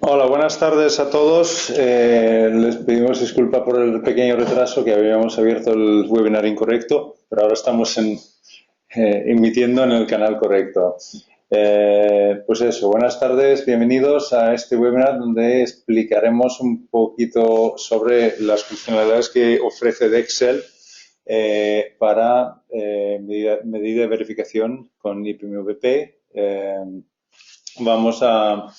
Hola, buenas tardes a todos. Les pedimos disculpa por el pequeño retraso que habíamos abierto el webinar incorrecto, pero ahora estamos emitiendo en el canal correcto. Pues eso, buenas tardes, bienvenidos a este webinar donde explicaremos un poquito sobre las funcionalidades que ofrece Dexel para medida de verificación con IPMVP. Vamos a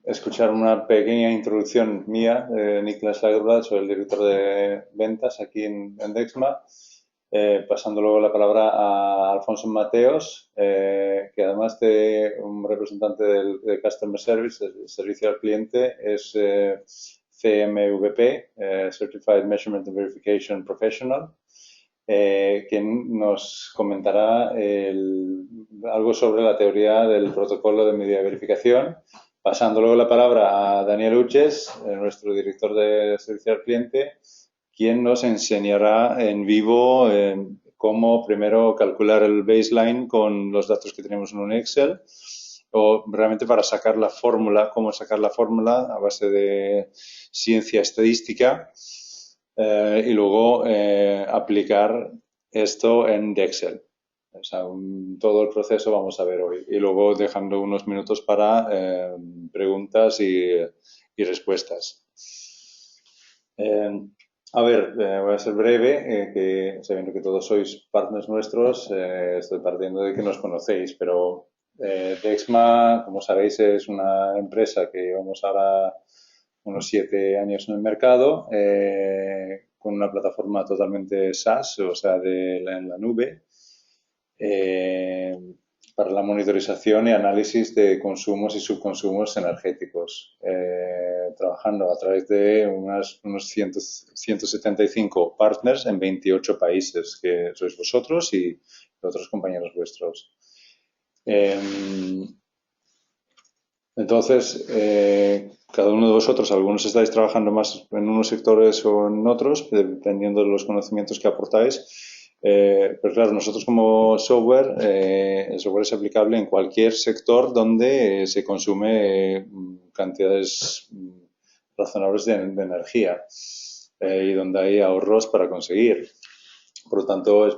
escuchar una pequeña introducción mía, Niklas Lagerblad, soy el director de ventas aquí en Dexma, pasando luego la palabra a Alfonso Mateos, que además de un representante de Customer Service, del servicio al cliente, es CMVP, Certified Measurement and Verification Professional, quien nos comentará algo sobre la teoría del protocolo de medida de verificación, pasando luego la palabra a Daniel Uches, nuestro director de servicio al cliente, quien nos enseñará en vivo cómo primero calcular el baseline con los datos que tenemos en un Excel, o realmente para sacar la fórmula, cómo sacar la fórmula a base de ciencia estadística, y luego aplicar esto en Excel. O sea, todo el proceso vamos a ver hoy. Y luego dejando unos minutos para preguntas y respuestas. A ver, voy a ser breve, que sabiendo que todos sois partners nuestros, estoy partiendo de que nos conocéis, pero Dexma, como sabéis, es una empresa que llevamos ahora unos 7 años en el mercado, con una plataforma totalmente SaaS, o sea, en la nube, eh, para la monitorización y análisis de consumos y subconsumos energéticos, trabajando a través de unos 175 partners en 28 países, que sois vosotros y otros compañeros vuestros. Entonces, cada uno de vosotros, algunos estáis trabajando más en unos sectores o en otros, dependiendo de los conocimientos que aportáis. Pero claro, nosotros como software, el software es aplicable en cualquier sector donde se consume cantidades razonables de energía y donde hay ahorros para conseguir. Por lo tanto, es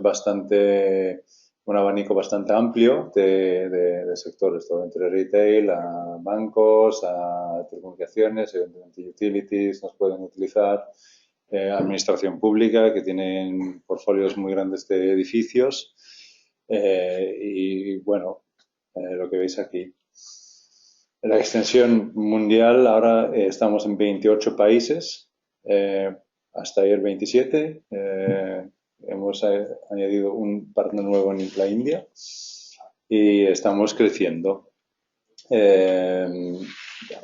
un abanico bastante amplio de sectores, todo entre retail, a bancos, a telecomunicaciones, evidentemente utilities nos pueden utilizar, administración pública, que tienen portfolios muy grandes de edificios, y bueno, lo que veis aquí. La extensión mundial, ahora estamos en 28 países, hasta ayer 27. Hemos añadido un partner nuevo en la India y estamos creciendo.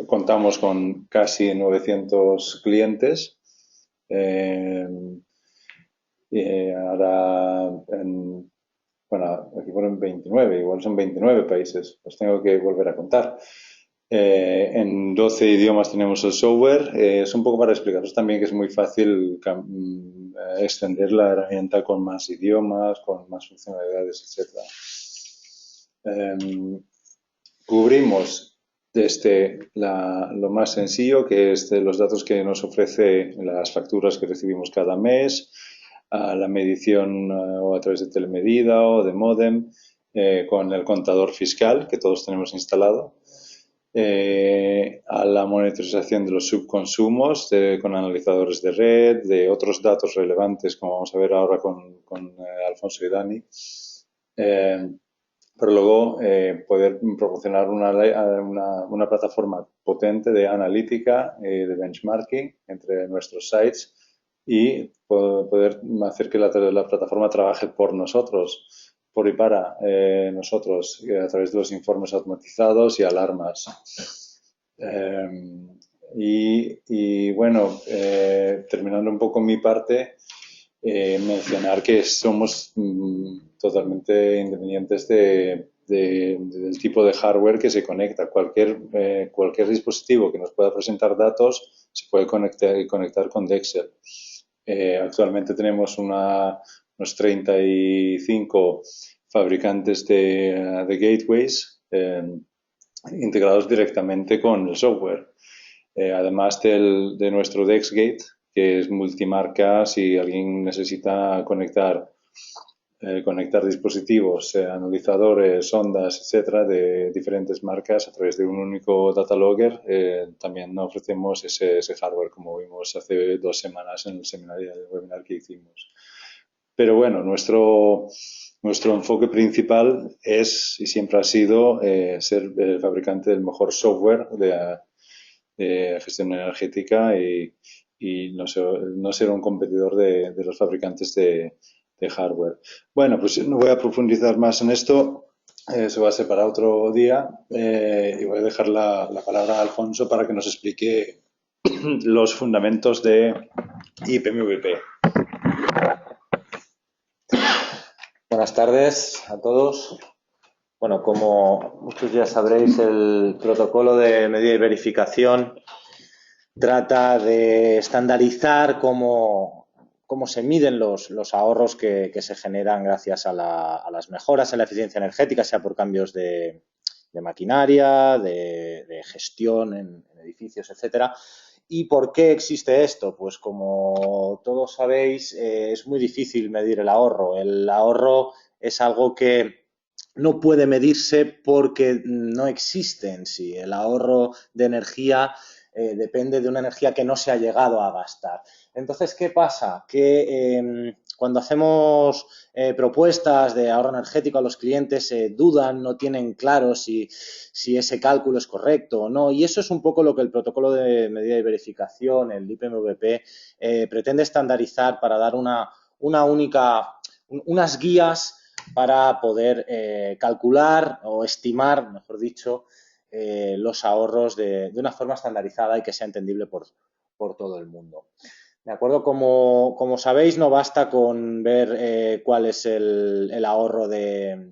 Contamos con casi 900 clientes. Ahora, bueno, aquí ponen 29, igual son 29 países, los tengo que volver a contar. En 12 idiomas tenemos el software. Es un poco para explicaros también que es muy fácil extender la herramienta con más idiomas, con más funcionalidades, etc. Cubrimos desde lo más sencillo, que es de los datos que nos ofrece las facturas que recibimos cada mes, a la medición o a través de telemedida o de módem, con el contador fiscal que todos tenemos instalado, a la monitorización de los subconsumos con analizadores de red, de otros datos relevantes, como vamos a ver ahora con Alfonso y Dani. Pero luego poder proporcionar una plataforma potente de analítica, de benchmarking entre nuestros sites y poder hacer que la plataforma trabaje por nosotros, por y para nosotros, a través de los informes automatizados y alarmas. Y bueno, terminando un poco mi parte, mencionar que somos totalmente independientes del tipo de hardware que se conecta. Cualquier dispositivo que nos pueda presentar datos se puede conectar con Dexel. Actualmente tenemos unos 35 fabricantes de gateways integrados directamente con el software. Además de nuestro DexGate, que es multimarca, si alguien necesita conectar dispositivos, analizadores, ondas, etcétera, de diferentes marcas a través de un único data logger, también ofrecemos ese hardware, como vimos hace 2 semanas en el seminario, el webinar que hicimos. Pero bueno, nuestro enfoque principal es y siempre ha sido ser el fabricante del mejor software de gestión energética y no ser un competidor de los fabricantes de hardware. Bueno, pues no voy a profundizar más en esto, se va a separar otro día y voy a dejar la palabra a Alfonso para que nos explique los fundamentos de IPMVP. Buenas tardes a todos. Bueno, como muchos ya sabréis, el protocolo de medida y verificación trata de estandarizar cómo se miden los ahorros que se generan gracias a las mejoras en la eficiencia energética, sea por cambios de maquinaria, de gestión en edificios, etcétera. ¿Y por qué existe esto? Pues como todos sabéis, es muy difícil medir el ahorro. El ahorro es algo que no puede medirse porque no existe en sí. El ahorro de energía depende de una energía que no se ha llegado a gastar. Entonces, ¿qué pasa? Que cuando hacemos propuestas de ahorro energético a los clientes dudan, no tienen claro si ese cálculo es correcto o no. Y eso es un poco lo que el protocolo de medida y verificación, el IPMVP, pretende estandarizar para dar unas guías para poder calcular o estimar, mejor dicho, los ahorros de una forma estandarizada y que sea entendible por todo el mundo. ¿De acuerdo? Como sabéis, no basta con ver cuál es el ahorro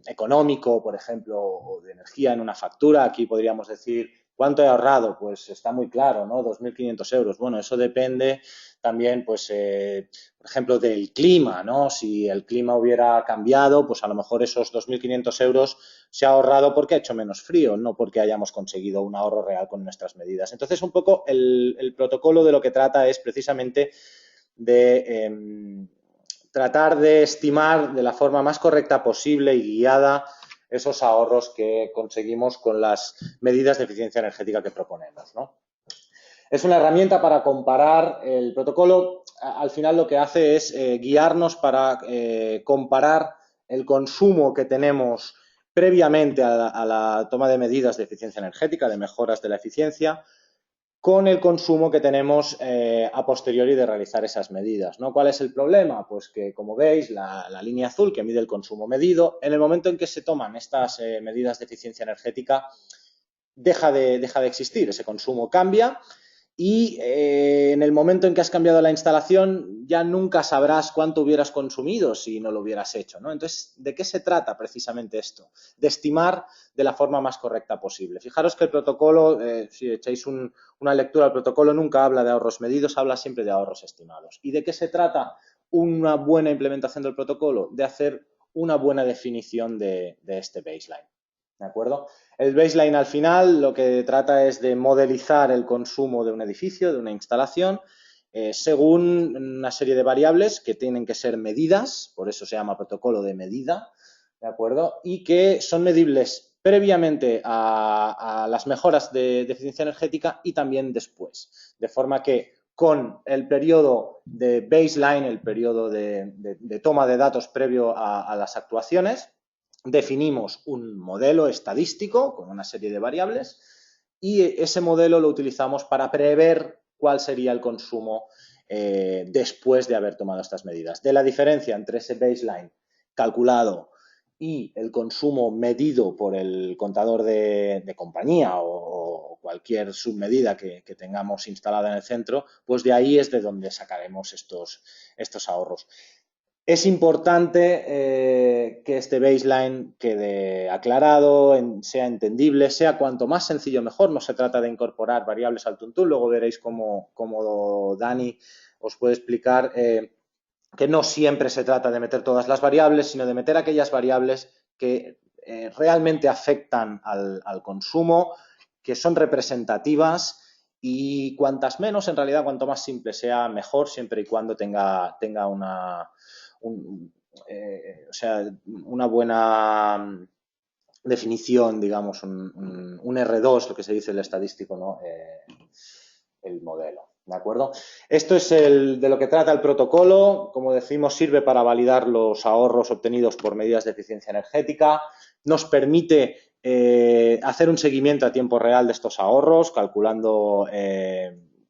económico, por ejemplo, o de energía en una factura. Aquí podríamos decir, ¿cuánto he ahorrado? Pues está muy claro, ¿no? 2.500 euros. Bueno, eso depende también, pues, por ejemplo, del clima, ¿no? Si el clima hubiera cambiado, pues a lo mejor esos 2.500 euros se ha ahorrado porque ha hecho menos frío, no porque hayamos conseguido un ahorro real con nuestras medidas. Entonces, un poco el protocolo de lo que trata es precisamente de tratar de estimar de la forma más correcta posible y guiada esos ahorros que conseguimos con las medidas de eficiencia energética que proponemos, ¿no? Es una herramienta para comparar. El protocolo, al final, lo que hace es guiarnos para comparar el consumo que tenemos previamente a la toma de medidas de eficiencia energética, de mejoras de la eficiencia, con el consumo que tenemos a posteriori de realizar esas medidas, ¿no? ¿Cuál es el problema? Pues que, como veis, la línea azul que mide el consumo medido, en el momento en que se toman estas medidas de eficiencia energética, deja de existir, ese consumo cambia y en el momento en que has cambiado la instalación ya nunca sabrás cuánto hubieras consumido si no lo hubieras hecho, ¿no? Entonces, ¿de qué se trata precisamente esto? De estimar de la forma más correcta posible. Fijaros que el protocolo, si echáis una lectura al protocolo, nunca habla de ahorros medidos, habla siempre de ahorros estimados. ¿Y de qué se trata una buena implementación del protocolo? De hacer una buena definición de este baseline. ¿De acuerdo? El baseline, al final, lo que trata es de modelizar el consumo de un edificio, de una instalación, según una serie de variables que tienen que ser medidas, por eso se llama protocolo de medida, ¿de acuerdo? Y que son medibles previamente a las mejoras de eficiencia energética y también después. De forma que con el periodo de baseline, el periodo de toma de datos previo a las actuaciones, definimos un modelo estadístico con una serie de variables y ese modelo lo utilizamos para prever cuál sería el consumo después de haber tomado estas medidas. De la diferencia entre ese baseline calculado y el consumo medido por el contador de compañía o cualquier submedida que tengamos instalada en el centro, pues de ahí es de donde sacaremos estos ahorros. Es importante que este baseline quede aclarado, sea entendible, sea cuanto más sencillo mejor. No se trata de incorporar variables al tuntún. Luego veréis cómo Dani os puede explicar que no siempre se trata de meter todas las variables, sino de meter aquellas variables que realmente afectan al consumo que son representativas y cuantas menos, en realidad, cuanto más simple sea, mejor, siempre y cuando tenga una buena definición, digamos, un R2, lo que se dice el estadístico, ¿no? El modelo. ¿De acuerdo? Esto es de lo que trata el protocolo. Como decimos, sirve para validar los ahorros obtenidos por medidas de eficiencia energética. Nos permite hacer un seguimiento a tiempo real de estos ahorros, calculando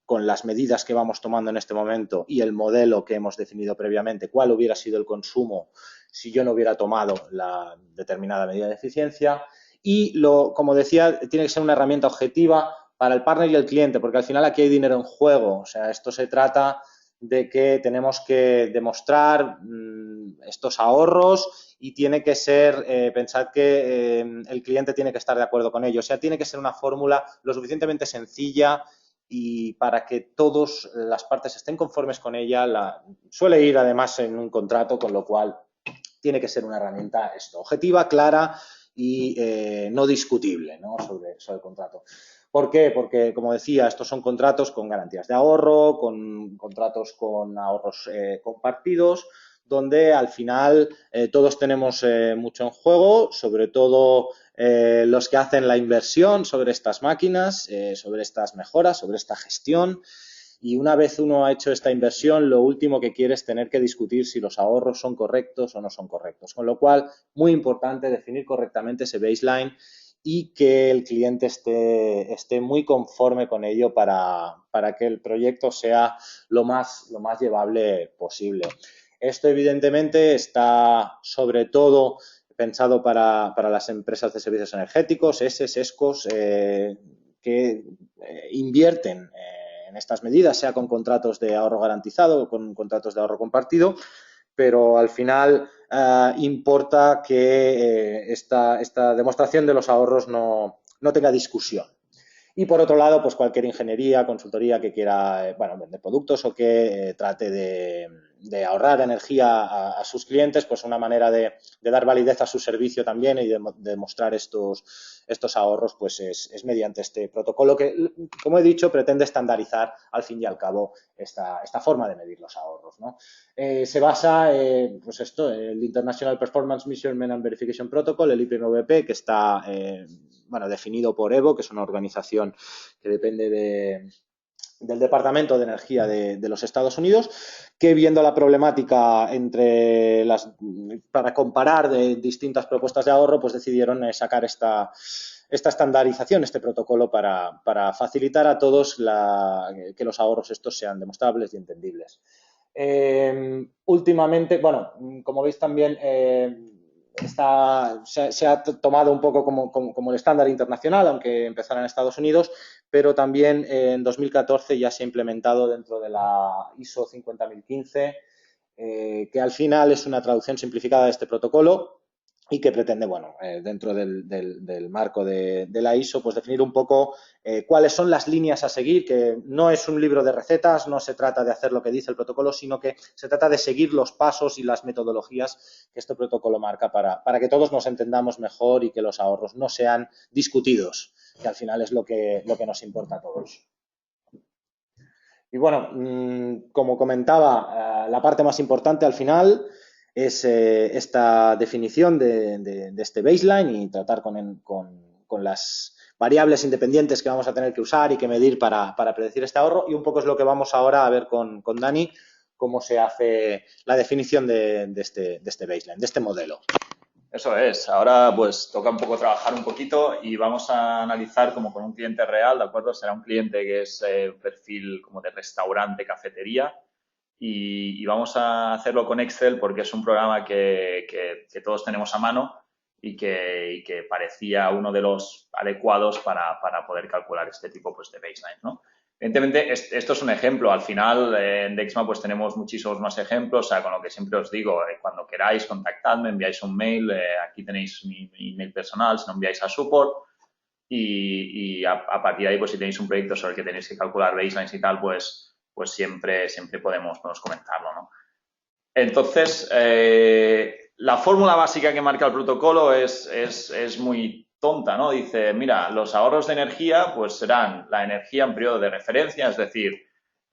con las medidas que vamos tomando en este momento y el modelo que hemos definido previamente, cuál hubiera sido el consumo si yo no hubiera tomado la determinada medida de eficiencia. Y, como decía, tiene que ser una herramienta objetiva para el partner y el cliente, porque al final aquí hay dinero en juego. O sea, esto se trata de que tenemos que demostrar estos ahorros y tiene que ser, pensad que el cliente tiene que estar de acuerdo con ello. O sea, tiene que ser una fórmula lo suficientemente sencilla y para que todas las partes estén conformes con ella. Suele ir además en un contrato, con lo cual tiene que ser una herramienta objetiva, clara y no discutible, ¿no? sobre el contrato. ¿Por qué? Porque, como decía, estos son contratos con garantías de ahorro, con contratos con ahorros compartidos, donde al final todos tenemos mucho en juego, sobre todo los que hacen la inversión sobre estas máquinas, sobre estas mejoras, sobre esta gestión. Y una vez uno ha hecho esta inversión, lo último que quiere es tener que discutir si los ahorros son correctos o no son correctos. Con lo cual, muy importante definir correctamente ese baseline y que el cliente esté muy conforme con ello para que el proyecto sea lo más llevable posible. Esto, evidentemente, está sobre todo pensado para las empresas de servicios energéticos, ESES, ESCOs, que invierten en estas medidas, sea con contratos de ahorro garantizado o con contratos de ahorro compartido, pero al final importa que esta demostración de los ahorros no tenga discusión. Y por otro lado, pues cualquier ingeniería, consultoría que quiera vender productos o que trate de ahorrar energía a sus clientes, pues una manera de dar validez a su servicio también y de demostrar estos ahorros, pues es mediante este protocolo que, como he dicho, pretende estandarizar al fin y al cabo esta forma de medir los ahorros, ¿no? Se basa, pues el International Performance Measurement and Verification Protocol, el IPMVP, que está definido por EVO, que es una organización que depende del Departamento de Energía de los Estados Unidos, que viendo la problemática para comparar de distintas propuestas de ahorro, pues decidieron sacar esta estandarización, este protocolo para facilitar a todos que los ahorros estos sean demostrables y entendibles. Últimamente, como veis también se ha tomado un poco como el estándar internacional, aunque empezara en Estados Unidos, pero también en 2014 ya se ha implementado dentro de la ISO 50015, que al final es una traducción simplificada de este protocolo y que pretende, dentro del marco de la ISO, pues definir un poco cuáles son las líneas a seguir, que no es un libro de recetas, no se trata de hacer lo que dice el protocolo, sino que se trata de seguir los pasos y las metodologías que este protocolo marca para que todos nos entendamos mejor y que los ahorros no sean discutidos, que al final es lo que nos importa a todos. Y como comentaba, la parte más importante al final es esta definición de este baseline y tratar con las variables independientes que vamos a tener que usar y que medir para predecir este ahorro, y un poco es lo que vamos ahora a ver con Dani, cómo se hace la definición de este baseline, de este modelo. Eso es. Ahora pues toca un poco trabajar un poquito y vamos a analizar como con un cliente real, ¿de acuerdo? Será un cliente que es un perfil como de restaurante, cafetería, y vamos a hacerlo con Excel porque es un programa que todos tenemos a mano y que parecía uno de los adecuados para poder calcular este tipo pues de baseline, ¿no? Evidentemente, esto es un ejemplo. Al final, en Dexma pues tenemos muchísimos más ejemplos. O sea, con lo que siempre os digo, cuando queráis, contactadme, enviáis un mail. Aquí tenéis mi email personal, si no enviáis a support. Y a partir de ahí, pues si tenéis un proyecto sobre el que tenéis que calcular baselines y tal, pues siempre podemos comentarlo, ¿no? Entonces, la fórmula básica que marca el protocolo es muy tonta, ¿no? Dice, mira, los ahorros de energía pues serán la energía en periodo de referencia, es decir,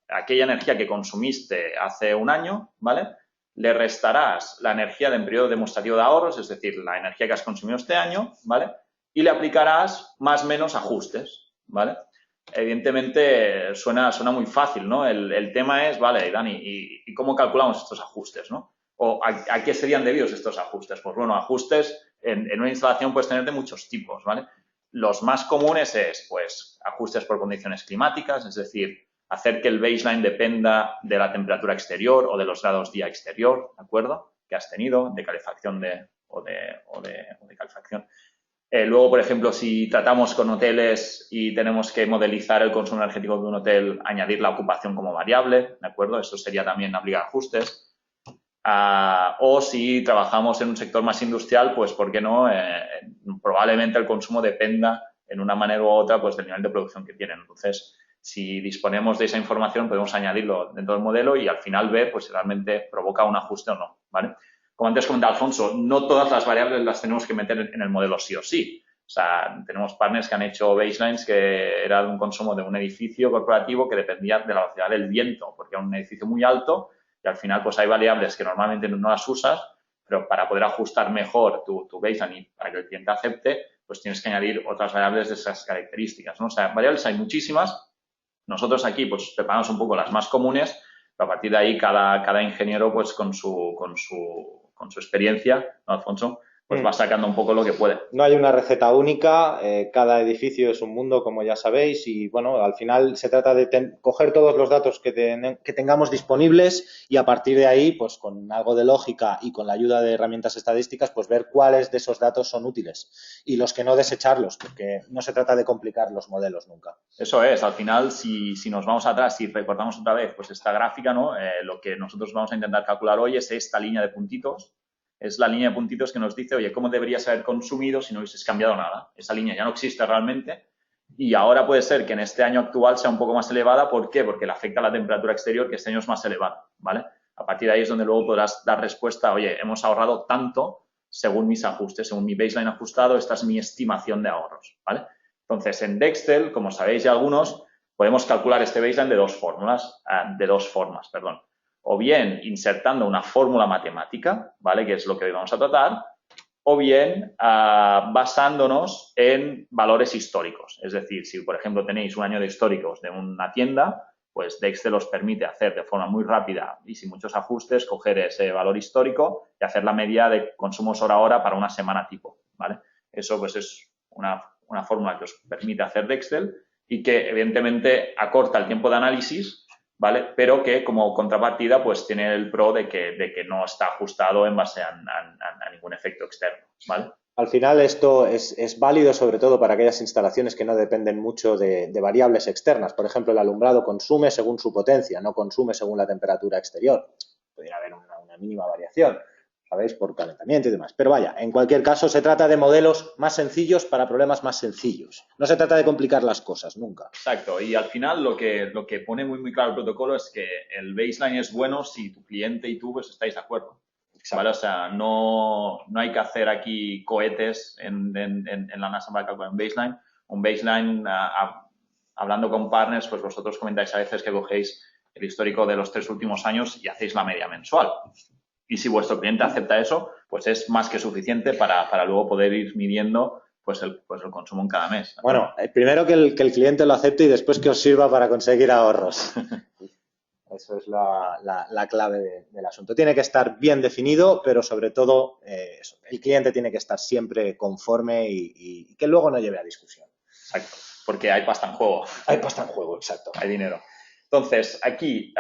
aquella energía que consumiste hace un año, ¿vale? Le restarás la energía en periodo demostrativo de ahorros, es decir, la energía que has consumido este año, ¿vale? Y le aplicarás más o menos ajustes, ¿vale? Evidentemente suena muy fácil, ¿no? El tema es, vale, Dani, ¿y cómo calculamos estos ajustes, ¿no? ¿O a qué serían debidos estos ajustes? Pues bueno, ajustes en una instalación puedes tener de muchos tipos, ¿vale? Los más comunes es, pues, ajustes por condiciones climáticas, es decir, hacer que el baseline dependa de la temperatura exterior o de los grados día exterior, ¿de acuerdo? Que has tenido, de calefacción o de calefacción. Luego, por ejemplo, si tratamos con hoteles y tenemos que modelizar el consumo energético de un hotel, añadir la ocupación como variable, ¿de acuerdo? Eso sería también aplicar ajustes. O si trabajamos en un sector más industrial, pues, ¿por qué no? Probablemente el consumo dependa en una manera u otra, pues, del nivel de producción que tienen. Entonces, si disponemos de esa información, podemos añadirlo dentro del modelo y al final ver, pues, si realmente provoca un ajuste o no, ¿vale? Como antes comentaba Alfonso, no todas las variables las tenemos que meter en el modelo sí o sí. O sea, tenemos partners que han hecho baselines que era de un consumo de un edificio corporativo que dependía de la velocidad del viento, porque era un edificio muy alto y al final pues hay variables que normalmente no las usas, pero para poder ajustar mejor tu baseline y para que el cliente acepte, pues tienes que añadir otras variables de esas características, ¿no? O sea, variables hay muchísimas. Nosotros aquí pues preparamos un poco las más comunes, pero a partir de ahí cada ingeniero pues con su experiencia, ¿no, Alfonso? Pues va sacando un poco lo que puede. No hay una receta única, cada edificio es un mundo, como ya sabéis, y bueno, al final se trata de coger todos los datos que tengamos disponibles y a partir de ahí, pues con algo de lógica y con la ayuda de herramientas estadísticas, pues ver cuáles de esos datos son útiles y los que no desecharlos, porque no se trata de complicar los modelos nunca. Eso es, al final, si nos vamos atrás y recordamos otra vez, pues esta gráfica, ¿no? Lo que nosotros vamos a intentar calcular hoy es esta línea de puntitos. Es la línea de puntitos que nos dice, oye, ¿cómo deberías haber consumido si no hubieses cambiado nada? Esa línea ya no existe realmente y ahora puede ser que en este año actual sea un poco más elevada. ¿Por qué? Porque le afecta la temperatura exterior, que este año es más elevada, ¿vale? A partir de ahí es donde luego podrás dar respuesta, oye, hemos ahorrado tanto según mis ajustes, según mi baseline ajustado, esta es mi estimación de ahorros, ¿vale? Entonces, en Dextel, como sabéis ya algunos, podemos calcular este baseline de dos formas, perdón. O bien insertando una fórmula matemática, ¿vale? Que es lo que hoy vamos a tratar, o bien basándonos en valores históricos. Es decir, si por ejemplo tenéis un año de históricos de una tienda, pues Dextel os permite hacer de forma muy rápida y sin muchos ajustes, coger ese valor histórico y hacer la media de consumos hora a hora para una semana tipo, ¿vale? Eso pues es una fórmula que os permite hacer Dextel y que evidentemente acorta el tiempo de análisis, ¿vale? Pero que como contrapartida pues tiene el pro de que no está ajustado en base a ningún efecto externo, ¿vale? Al final esto es válido sobre todo para aquellas instalaciones que no dependen mucho de variables externas. Por ejemplo, el alumbrado consume según su potencia, no consume según la temperatura exterior. Podría haber una mínima variación, ¿sabéis? Por calentamiento y demás. Pero vaya, en cualquier caso se trata de modelos más sencillos para problemas más sencillos. No se trata de complicar las cosas, nunca. Exacto. Y al final lo que pone muy claro el protocolo es que el baseline es bueno si tu cliente y tú pues estáis de acuerdo. ¿Vale? O sea, no hay que hacer aquí cohetes en la NASA para calcular un baseline. Un baseline, hablando con partners, pues vosotros comentáis a veces que cogéis el histórico de los 3 últimos años y hacéis la media mensual. Y si vuestro cliente acepta eso, pues es más que suficiente para luego poder ir midiendo pues el consumo en cada mes. Bueno, primero que el cliente lo acepte y después que os sirva para conseguir ahorros. Eso es la clave del asunto. Tiene que estar bien definido, pero sobre todo el cliente tiene que estar siempre conforme y que luego no lleve a discusión. Exacto, porque hay pasta en juego. Hay pasta en juego, exacto. Hay dinero. Entonces, aquí,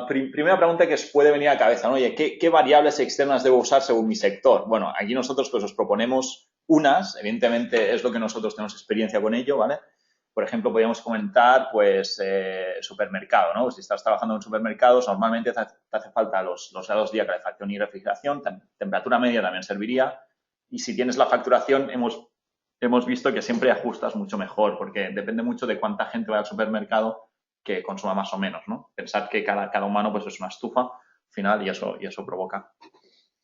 primera pregunta que os puede venir a la cabeza, ¿no? Oye, ¿qué variables externas debo usar según mi sector? Bueno, aquí nosotros pues os proponemos unas, evidentemente es lo que nosotros tenemos experiencia con ello, ¿vale? Por ejemplo, podríamos comentar, pues, supermercado, ¿no? Si estás trabajando en supermercados, normalmente te hace falta los grados día, calefacción y refrigeración, temperatura media también serviría, y si tienes la facturación, hemos visto que siempre ajustas mucho mejor, porque depende mucho de cuánta gente va al supermercado que consuma más o menos, ¿no? Pensad que cada humano pues es una estufa al final y eso provoca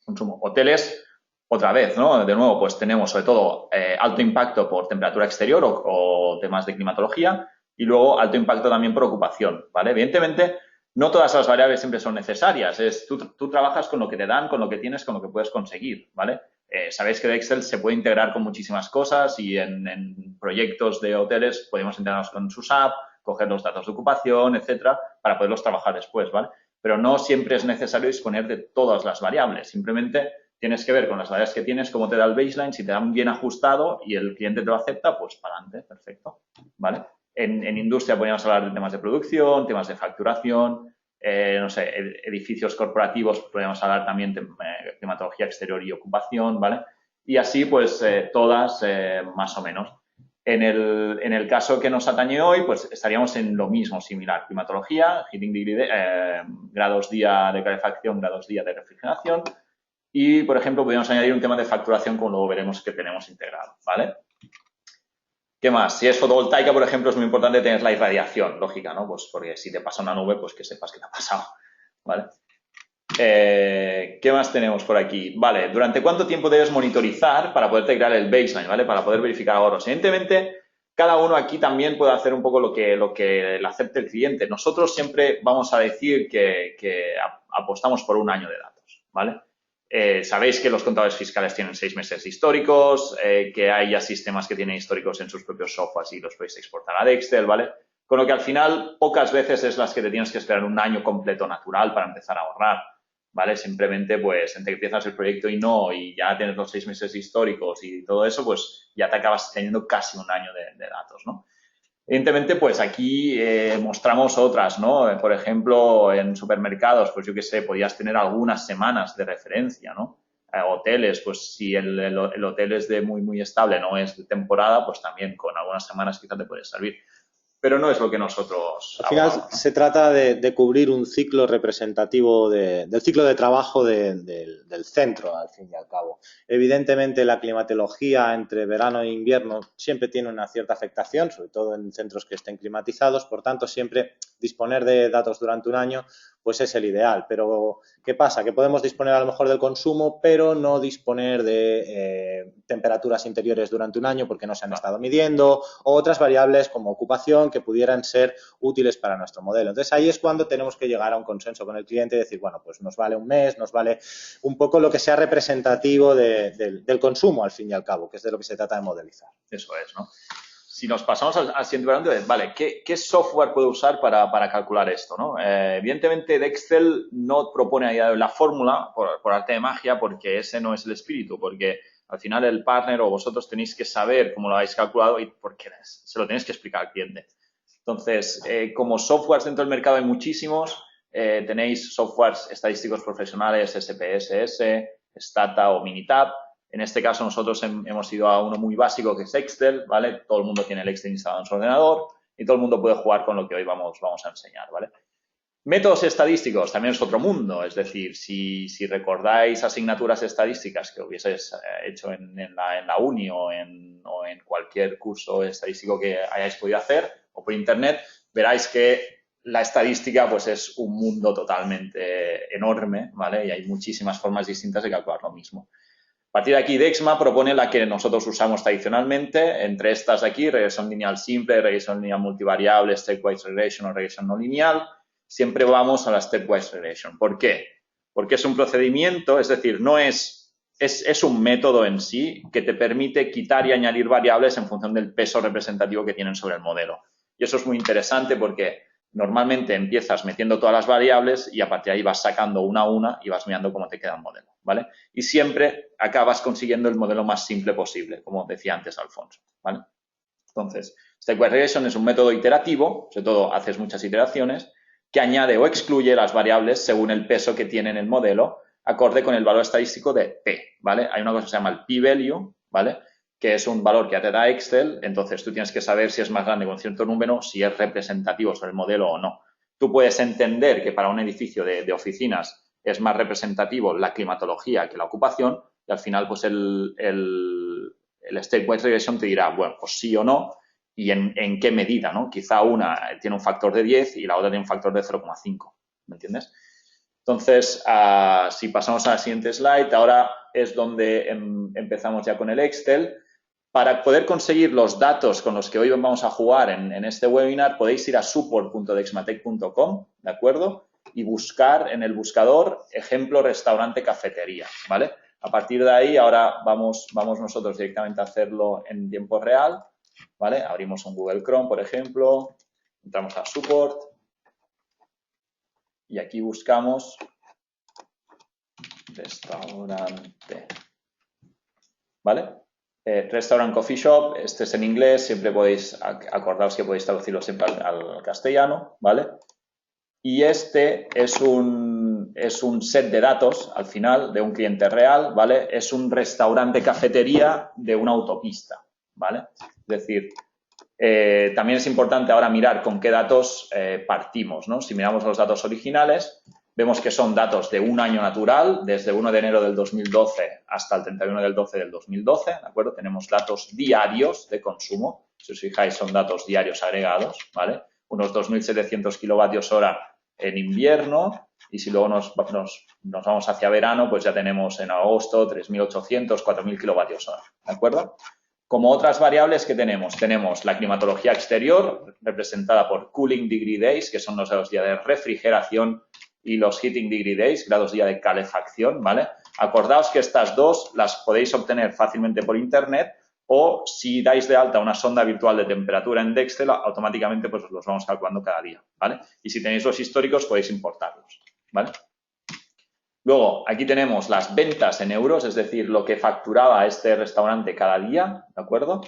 consumo. Hoteles, Otra vez, ¿no? De nuevo, pues tenemos sobre todo alto impacto por temperatura exterior o temas de climatología y luego alto impacto también por ocupación, ¿vale? Evidentemente, no todas las variables siempre son necesarias. Tú trabajas con lo que te dan, con lo que tienes, con lo que puedes conseguir, ¿vale? Sabéis que Excel se puede integrar con muchísimas cosas y en proyectos de hoteles podemos integrarnos con SUSAP, coger los datos de ocupación, etcétera, para poderlos trabajar después, ¿vale? Pero no siempre es necesario disponer de todas las variables. Simplemente tienes que ver con las variables que tienes, cómo te da el baseline, si te dan bien ajustado y el cliente te lo acepta, pues para adelante, perfecto, ¿vale? En industria podríamos hablar de temas de producción, temas de facturación, no sé, edificios corporativos, podríamos hablar también de climatología exterior y ocupación, ¿vale? Y así, pues, todas más o menos. En el caso que nos atañe hoy, pues estaríamos en lo mismo, similar. Climatología, heating degree, grados día de calefacción, grados día de refrigeración. Y, por ejemplo, podríamos añadir un tema de facturación, como luego veremos que tenemos integrado, ¿vale? ¿Qué más? Si es fotovoltaica, por ejemplo, es muy importante tener la irradiación, lógica, ¿no? Pues porque si te pasa una nube, pues que sepas que te ha pasado, ¿vale? ¿Qué más tenemos por aquí? Vale, ¿durante cuánto tiempo debes monitorizar para poder crear el baseline, ¿vale? Para poder verificar ahorros. Evidentemente, cada uno aquí también puede hacer un poco lo que le acepte el cliente. Nosotros siempre vamos a decir que apostamos por un año de datos, ¿vale? Sabéis que los contadores fiscales tienen 6 meses históricos, que hay ya sistemas que tienen históricos en sus propios softwares y los podéis exportar a Excel, ¿vale? Con lo que al final pocas veces es las que te tienes que esperar un año completo natural para empezar a ahorrar, ¿vale? Simplemente, pues, entre que empiezas el proyecto y ya tienes los 6 meses históricos y todo eso, pues ya te acabas teniendo casi un año de datos, ¿no? Evidentemente, pues aquí mostramos otras, ¿no? Por ejemplo, en supermercados, pues yo qué sé, podías tener algunas semanas de referencia, ¿no? Hoteles, pues si el hotel es de muy estable, no es de temporada, pues también con algunas semanas quizás te puede servir. Pero no es lo que nosotros Al final abogamos, ¿no? se trata de cubrir un ciclo representativo del ciclo de trabajo del centro, al fin y al cabo. Evidentemente, la climatología entre verano e invierno siempre tiene una cierta afectación, sobre todo en centros que estén climatizados. Por tanto, siempre disponer de datos durante un año pues es el ideal. Pero, ¿qué pasa? Que podemos disponer a lo mejor del consumo, pero no disponer de temperaturas interiores durante un año porque no se han estado midiendo, o otras variables como ocupación que pudieran ser útiles para nuestro modelo. Entonces, ahí es cuando tenemos que llegar a un consenso con el cliente y decir, bueno, pues nos vale un mes, nos vale un poco lo que sea representativo del consumo, al fin y al cabo, que es de lo que se trata de modelizar. Eso es, ¿no? Si nos pasamos al siguiente variante, vale, ¿qué software puedo usar para calcular esto, ¿no? Evidentemente, Excel no propone ahí la fórmula por arte de magia porque ese no es el espíritu, porque al final el partner o vosotros tenéis que saber cómo lo habéis calculado y porque se lo tenéis que explicar al cliente. Entonces, como softwares dentro del mercado hay muchísimos. Tenéis softwares estadísticos profesionales, SPSS, Stata o Minitab. En este caso, nosotros hemos ido a uno muy básico que es Excel, ¿vale? Todo el mundo tiene el Excel instalado en su ordenador y todo el mundo puede jugar con lo que hoy vamos a enseñar, ¿vale? Métodos estadísticos también es otro mundo, es decir, si recordáis asignaturas estadísticas que hubieseis hecho en la uni o en cualquier curso estadístico que hayáis podido hacer o por internet, veráis que la estadística pues es un mundo totalmente enorme, ¿vale? Y hay muchísimas formas distintas de calcular lo mismo. A partir de aquí, Dexma propone la que nosotros usamos tradicionalmente, entre estas de aquí, regresión lineal simple, regresión lineal multivariable, stepwise regression o regresión no lineal. Siempre vamos a la stepwise regression. ¿Por qué? Porque es un procedimiento, es decir, no es un método en sí que te permite quitar y añadir variables en función del peso representativo que tienen sobre el modelo. Y eso es muy interesante porque normalmente empiezas metiendo todas las variables y a partir de ahí vas sacando una a una y vas mirando cómo te queda el modelo, ¿vale? Y siempre acabas consiguiendo el modelo más simple posible, como decía antes Alfonso, ¿vale? Entonces, stepwise regression es un método iterativo, sobre todo haces muchas iteraciones, que añade o excluye las variables según el peso que tiene en el modelo, acorde con el valor estadístico de P, ¿vale? Hay una cosa que se llama el P-value, ¿vale? Que es un valor que ya te da Excel, entonces tú tienes que saber si es más grande con cierto número, si es representativo sobre el modelo o no. Tú puedes entender que para un edificio de oficinas es más representativo la climatología que la ocupación y al final pues el stepwise regression te dirá, bueno, pues sí o no y en qué medida, ¿no? Quizá una tiene un factor de 10 y la otra tiene un factor de 0,5, ¿me entiendes? Entonces, si pasamos a la siguiente slide, ahora es donde empezamos ya con el Excel. Para poder conseguir los datos con los que hoy vamos a jugar en este webinar, podéis ir a support.dexmatec.com, ¿de acuerdo? Y buscar en el buscador ejemplo restaurante cafetería, ¿vale? A partir de ahí, ahora vamos nosotros directamente a hacerlo en tiempo real, ¿vale? Abrimos un Google Chrome, por ejemplo, entramos a support y aquí buscamos restaurante, ¿vale? Restaurant Coffee Shop, este es en inglés, siempre podéis, acordaos que podéis traducirlo siempre al castellano, ¿vale? Y este es un set de datos, al final, de un cliente real, ¿vale? Es un restaurante cafetería de una autopista, ¿vale? Es decir, también es importante ahora mirar con qué datos partimos, ¿no? Si miramos los datos originales, vemos que son datos de un año natural, desde 1 de enero del 2012 hasta el 31 del 12 del 2012, ¿de acuerdo? Tenemos datos diarios de consumo, si os fijáis son datos diarios agregados, ¿vale? Unos 2.700 kilovatios hora en invierno y si luego nos vamos hacia verano, pues ya tenemos en agosto 3.800, 4.000 kilovatios hora, ¿de acuerdo? Como otras variables que tenemos la climatología exterior, representada por cooling degree days, que son los grados día de refrigeración, y los heating degree days, grados día de calefacción, ¿vale? Acordaos que estas dos las podéis obtener fácilmente por internet o si dais de alta una sonda virtual de temperatura en Dextel, automáticamente pues os los vamos calculando cada día, ¿vale? Y si tenéis los históricos podéis importarlos, ¿vale? Luego, aquí tenemos las ventas en euros, es decir, lo que facturaba este restaurante cada día, ¿de acuerdo?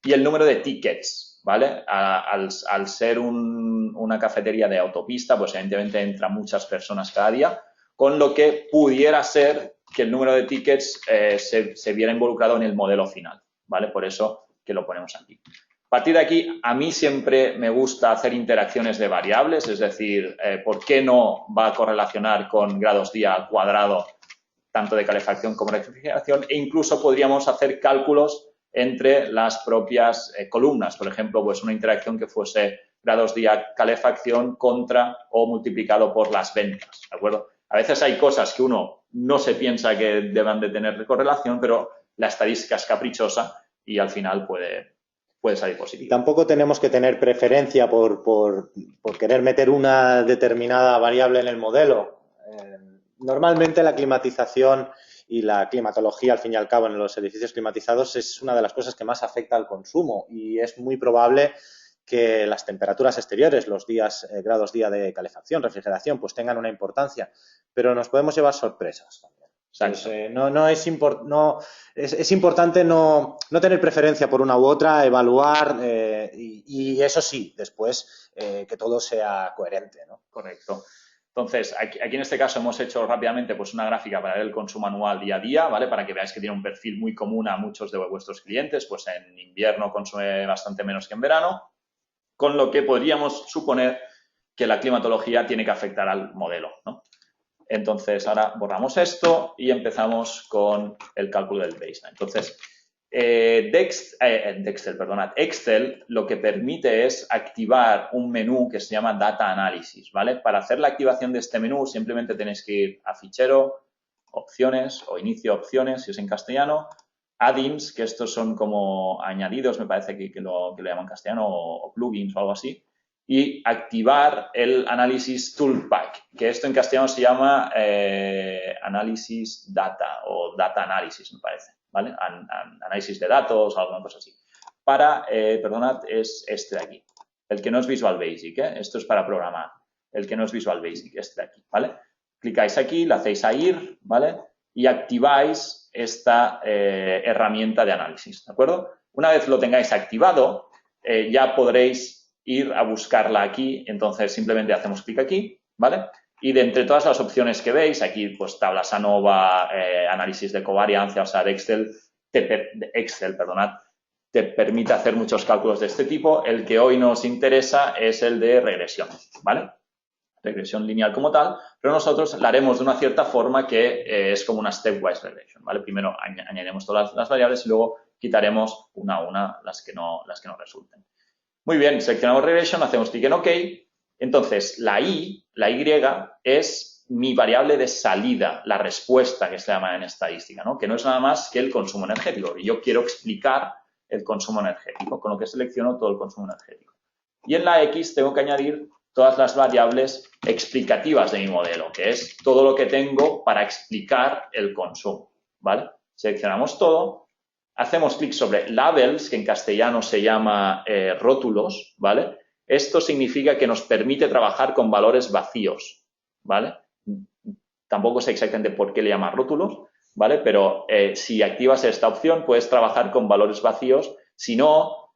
Y el número de tickets, ¿vale? Al ser una cafetería de autopista, pues evidentemente entran muchas personas cada día, con lo que pudiera ser que el número de tickets se viera involucrado en el modelo final, ¿vale? Por eso que lo ponemos aquí. A partir de aquí, a mí siempre me gusta hacer interacciones de variables, es decir, ¿por qué no va a correlacionar con grados día al cuadrado tanto de calefacción como de refrigeración? E incluso podríamos hacer cálculos entre las propias columnas, por ejemplo, pues una interacción que fuese grados día calefacción contra o multiplicado por las ventas, ¿de acuerdo? A veces hay cosas que uno no se piensa que deban de tener correlación, pero la estadística es caprichosa y al final puede salir positivo. Tampoco tenemos que tener preferencia por querer meter una determinada variable en el modelo. Normalmente la climatización y la climatología, al fin y al cabo, en los edificios climatizados es una de las cosas que más afecta al consumo y es muy probable que las temperaturas exteriores, los grados día de calefacción, refrigeración, pues tengan una importancia, pero nos podemos llevar sorpresas también. Pues, es importante no tener preferencia por una u otra, evaluar y eso sí, después que todo sea coherente, ¿no? Correcto. Entonces, aquí en este caso hemos hecho rápidamente pues una gráfica para ver el consumo anual día a día, ¿vale? Para que veáis que tiene un perfil muy común a muchos de vuestros clientes, pues en invierno consume bastante menos que en verano, con lo que podríamos suponer que la climatología tiene que afectar al modelo, ¿no? Entonces, ahora borramos esto y empezamos con el cálculo del baseline. Entonces, Excel lo que permite es activar un menú que se llama Data Analysis, ¿vale? Para hacer la activación de este menú simplemente tenéis que ir a Fichero, Opciones o Inicio Opciones, si es en castellano, Add-ins, que estos son como añadidos, me parece que lo llaman en castellano, o plugins o algo así, y activar el Analysis Toolpack, que esto en castellano se llama Análisis Data o Data Analysis, me parece, ¿vale? Análisis de datos o alguna cosa así. Es este de aquí, el que no es Visual Basic, ¿eh? Esto es para programar, el que no es Visual Basic, este de aquí, ¿vale? Clicáis aquí, le hacéis a ir, ¿vale? Y activáis esta herramienta de análisis, ¿de acuerdo? Una vez lo tengáis activado, ya podréis ir a buscarla aquí, entonces simplemente hacemos clic aquí, ¿vale? Y de entre todas las opciones que veis, aquí pues tablas ANOVA, análisis de covariancia, o sea, de Excel, te permite hacer muchos cálculos de este tipo. El que hoy nos interesa es el de regresión, ¿vale? Regresión lineal como tal, pero nosotros la haremos de una cierta forma que es como una stepwise regression, ¿vale? Primero añadiremos todas las variables y luego quitaremos una a una las que no resulten. Muy bien, seleccionamos Regression, hacemos clic en OK. Entonces, la Y es mi variable de salida, la respuesta que se llama en estadística, ¿no? Que no es nada más que el consumo energético. Y yo quiero explicar el consumo energético, con lo que selecciono todo el consumo energético. Y en la X tengo que añadir todas las variables explicativas de mi modelo, que es todo lo que tengo para explicar el consumo, ¿vale? Seleccionamos todo, hacemos clic sobre labels, que en castellano se llama rótulos, ¿vale? Esto significa que nos permite trabajar con valores vacíos, ¿vale? Tampoco sé exactamente por qué le llaman rótulos, ¿vale? Pero si activas esta opción puedes trabajar con valores vacíos, si no,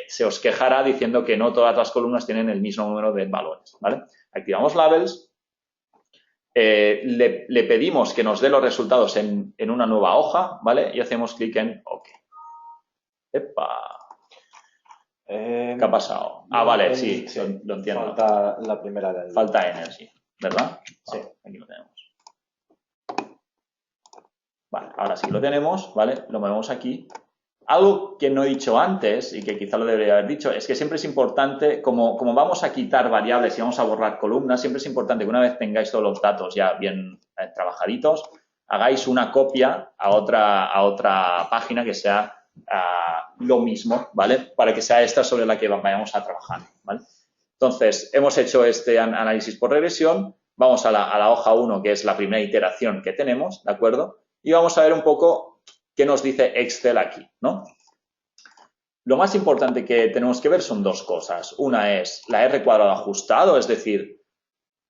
se os quejará diciendo que no todas las columnas tienen el mismo número de valores, ¿vale? Activamos labels, le pedimos que nos dé los resultados en una nueva hoja, ¿vale? Y hacemos clic en OK. ¡Epa! ¿Qué ha pasado? Ah, vale, sí, lo entiendo. Falta la primera de ahí. Falta energy, ¿verdad? Sí. Aquí lo tenemos. Vale, ahora sí lo tenemos, ¿vale? Lo movemos aquí. Algo que no he dicho antes y que quizá lo debería haber dicho es que siempre es importante, como vamos a quitar variables y vamos a borrar columnas, siempre es importante que una vez tengáis todos los datos ya bien trabajaditos, hagáis una copia a otra página que sea lo mismo, ¿vale? Para que sea esta sobre la que vayamos a trabajar, ¿vale? Entonces, hemos hecho este análisis por regresión, vamos a la hoja 1, que es la primera iteración que tenemos, ¿de acuerdo? Y vamos a ver un poco qué nos dice Excel aquí, ¿no? Lo más importante que tenemos que ver son dos cosas. Una es la R cuadrado ajustado, es decir,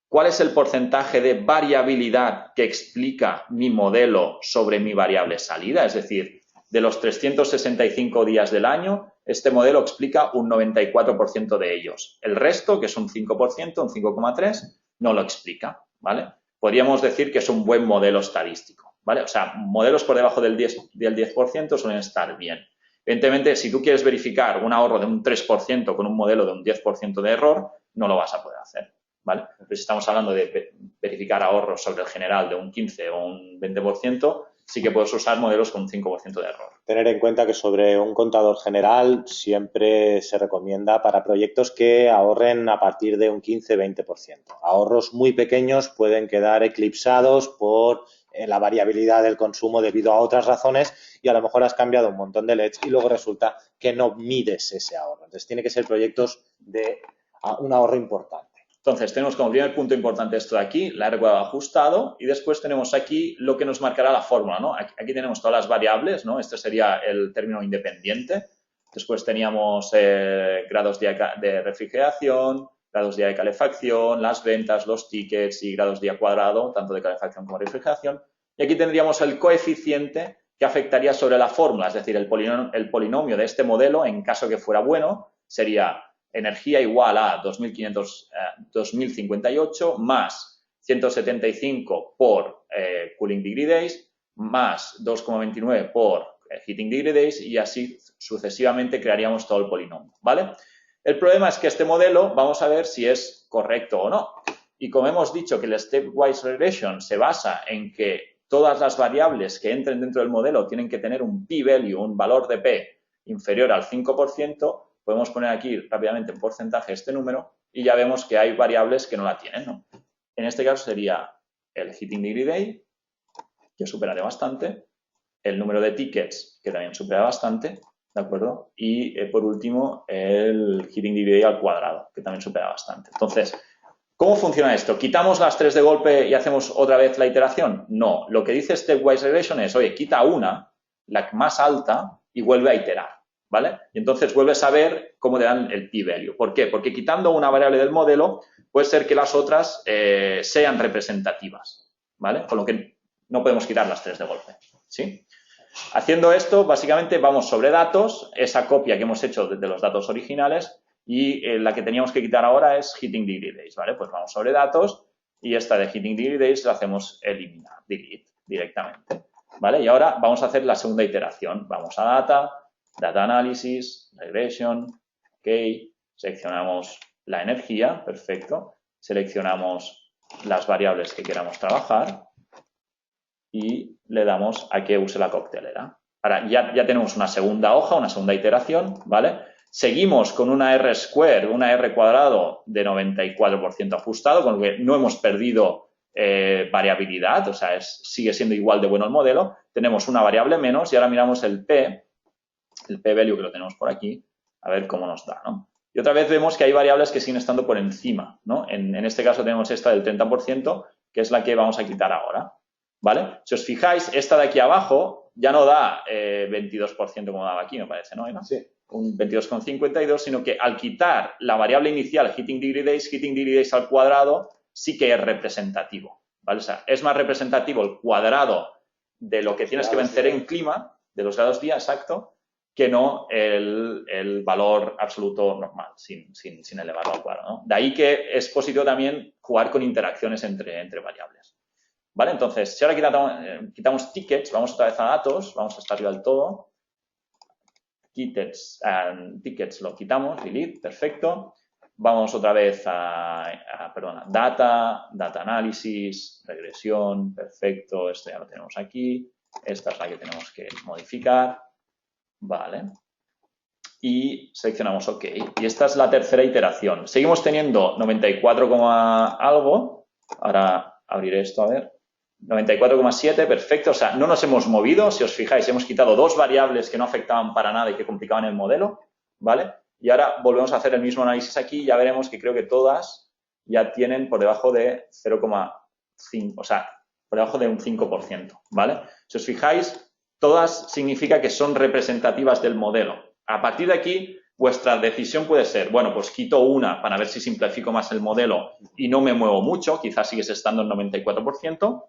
cuál es el porcentaje de variabilidad que explica mi modelo sobre mi variable salida, es decir, de los 365 días del año, este modelo explica un 94% de ellos. El resto, que es un 5%, un 5,3%, no lo explica, ¿vale? Podríamos decir que es un buen modelo estadístico, ¿vale? O sea, modelos por debajo del 10% suelen estar bien. Evidentemente, si tú quieres verificar un ahorro de un 3% con un modelo de un 10% de error, no lo vas a poder hacer, ¿vale? Pero si estamos hablando de verificar ahorros sobre el general de un 15 o un 20%, sí que puedes usar modelos con un 5% de error. Tener en cuenta que sobre un contador general siempre se recomienda para proyectos que ahorren a partir de un 15-20%. Ahorros muy pequeños pueden quedar eclipsados por la variabilidad del consumo debido a otras razones y a lo mejor has cambiado un montón de LEDs y luego resulta que no mides ese ahorro. Entonces, tiene que ser proyectos de un ahorro importante. Entonces, tenemos como primer punto importante esto de aquí, la R cuadrado ajustado, y después tenemos aquí lo que nos marcará la fórmula, ¿no? Aquí tenemos todas las variables, ¿no? Este sería el término independiente. Después teníamos grados de refrigeración, grados día de calefacción, las ventas, los tickets y grados día cuadrado, tanto de calefacción como refrigeración. Y aquí tendríamos el coeficiente que afectaría sobre la fórmula, es decir, el polinomio de este modelo, en caso que fuera bueno, sería energía igual a 2058 más 175 por cooling degree days más 2,29 por heating degree days y así sucesivamente crearíamos todo el polinomio, ¿vale? El problema es que este modelo vamos a ver si es correcto o no. Y como hemos dicho que el stepwise regression se basa en que todas las variables que entren dentro del modelo tienen que tener un p-value, un valor de p inferior al 5%, podemos poner aquí rápidamente en porcentaje este número y ya vemos que hay variables que no la tienen, ¿no? En este caso sería el heating degree day, que superaría bastante, el número de tickets, que también supera bastante, ¿de acuerdo? Y por último, el heating degree day al cuadrado, que también supera bastante. Entonces, ¿cómo funciona esto? ¿Quitamos las tres de golpe y hacemos otra vez la iteración? No. Lo que dice stepwise regression es, oye, quita una, la más alta, y vuelve a iterar, ¿vale? Y entonces vuelves a ver cómo te dan el p-value. ¿Por qué? Porque quitando una variable del modelo, puede ser que las otras sean representativas, ¿vale? Con lo que no podemos quitar las tres de golpe, ¿sí? Haciendo esto, básicamente vamos sobre datos, esa copia que hemos hecho de los datos originales, y la que teníamos que quitar ahora es heating degree days, ¿vale? Pues vamos sobre datos y esta de heating degree days la hacemos eliminar, delete, directamente, ¿vale? Y ahora vamos a hacer la segunda iteración. Vamos a data analysis, regression, ok, seleccionamos la energía, perfecto, seleccionamos las variables que queramos trabajar y le damos a que use la coctelera. Ahora ya tenemos una segunda hoja, una segunda iteración, ¿vale? Seguimos con una R-square, una R cuadrado de 94% ajustado, con lo que no hemos perdido variabilidad, o sea, sigue siendo igual de bueno el modelo, tenemos una variable menos y ahora miramos el p-value que lo tenemos por aquí, a ver cómo nos da, ¿no? Y otra vez vemos que hay variables que siguen estando por encima, ¿no? En este caso tenemos esta del 30%, que es la que vamos a quitar ahora, ¿vale? Si os fijáis, esta de aquí abajo ya no da 22% como daba aquí, me parece, ¿no? Sí. Un 22,52, sino que al quitar la variable inicial heating degree days al cuadrado sí que es representativo, ¿vale? O sea, es más representativo el cuadrado de lo que tienes que vencer en clima, de los grados día, exacto, que no el valor absoluto normal, sin elevarlo al cuadrado, ¿no? De ahí que es positivo también jugar con interacciones entre variables. ¿Vale? Entonces, si ahora quitamos tickets, vamos otra vez a datos, vamos hasta arriba del todo. Tickets lo quitamos, delete, perfecto. Vamos otra vez a data análisis, regresión, perfecto, esto ya lo tenemos aquí. Esta es la que tenemos que modificar. Vale. Y seleccionamos OK. Y esta es la tercera iteración. Seguimos teniendo 94, algo. Ahora abriré esto a ver. 94,7, perfecto. O sea, no nos hemos movido. Si os fijáis, hemos quitado dos variables que no afectaban para nada y que complicaban el modelo. ¿Vale? Y ahora volvemos a hacer el mismo análisis aquí y ya veremos que creo que todas ya tienen por debajo de 0,5, o sea, por debajo de un 5%. ¿Vale? Si os fijáis, todas significa que son representativas del modelo. A partir de aquí, vuestra decisión puede ser, bueno, pues quito una para ver si simplifico más el modelo y no me muevo mucho, quizás sigues estando en 94%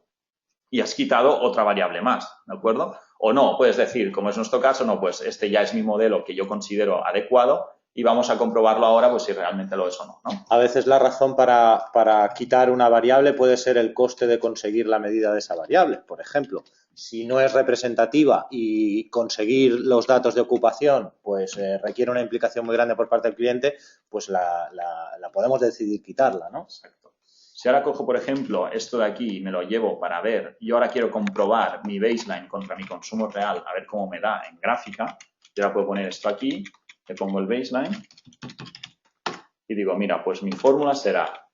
y has quitado otra variable más, ¿de acuerdo? O no, puedes decir, como es nuestro caso, no, pues este ya es mi modelo que yo considero adecuado y vamos a comprobarlo ahora pues si realmente lo es o no, ¿no? A veces la razón para quitar una variable puede ser el coste de conseguir la medida de esa variable. Por ejemplo, si no es representativa y conseguir los datos de ocupación pues requiere una implicación muy grande por parte del cliente, pues la podemos decidir quitarla, ¿no? Exacto. Si ahora cojo, por ejemplo, esto de aquí y me lo llevo para ver, yo ahora quiero comprobar mi baseline contra mi consumo real, a ver cómo me da en gráfica, yo ahora puedo poner esto aquí, le pongo el baseline y digo, mira, pues mi fórmula será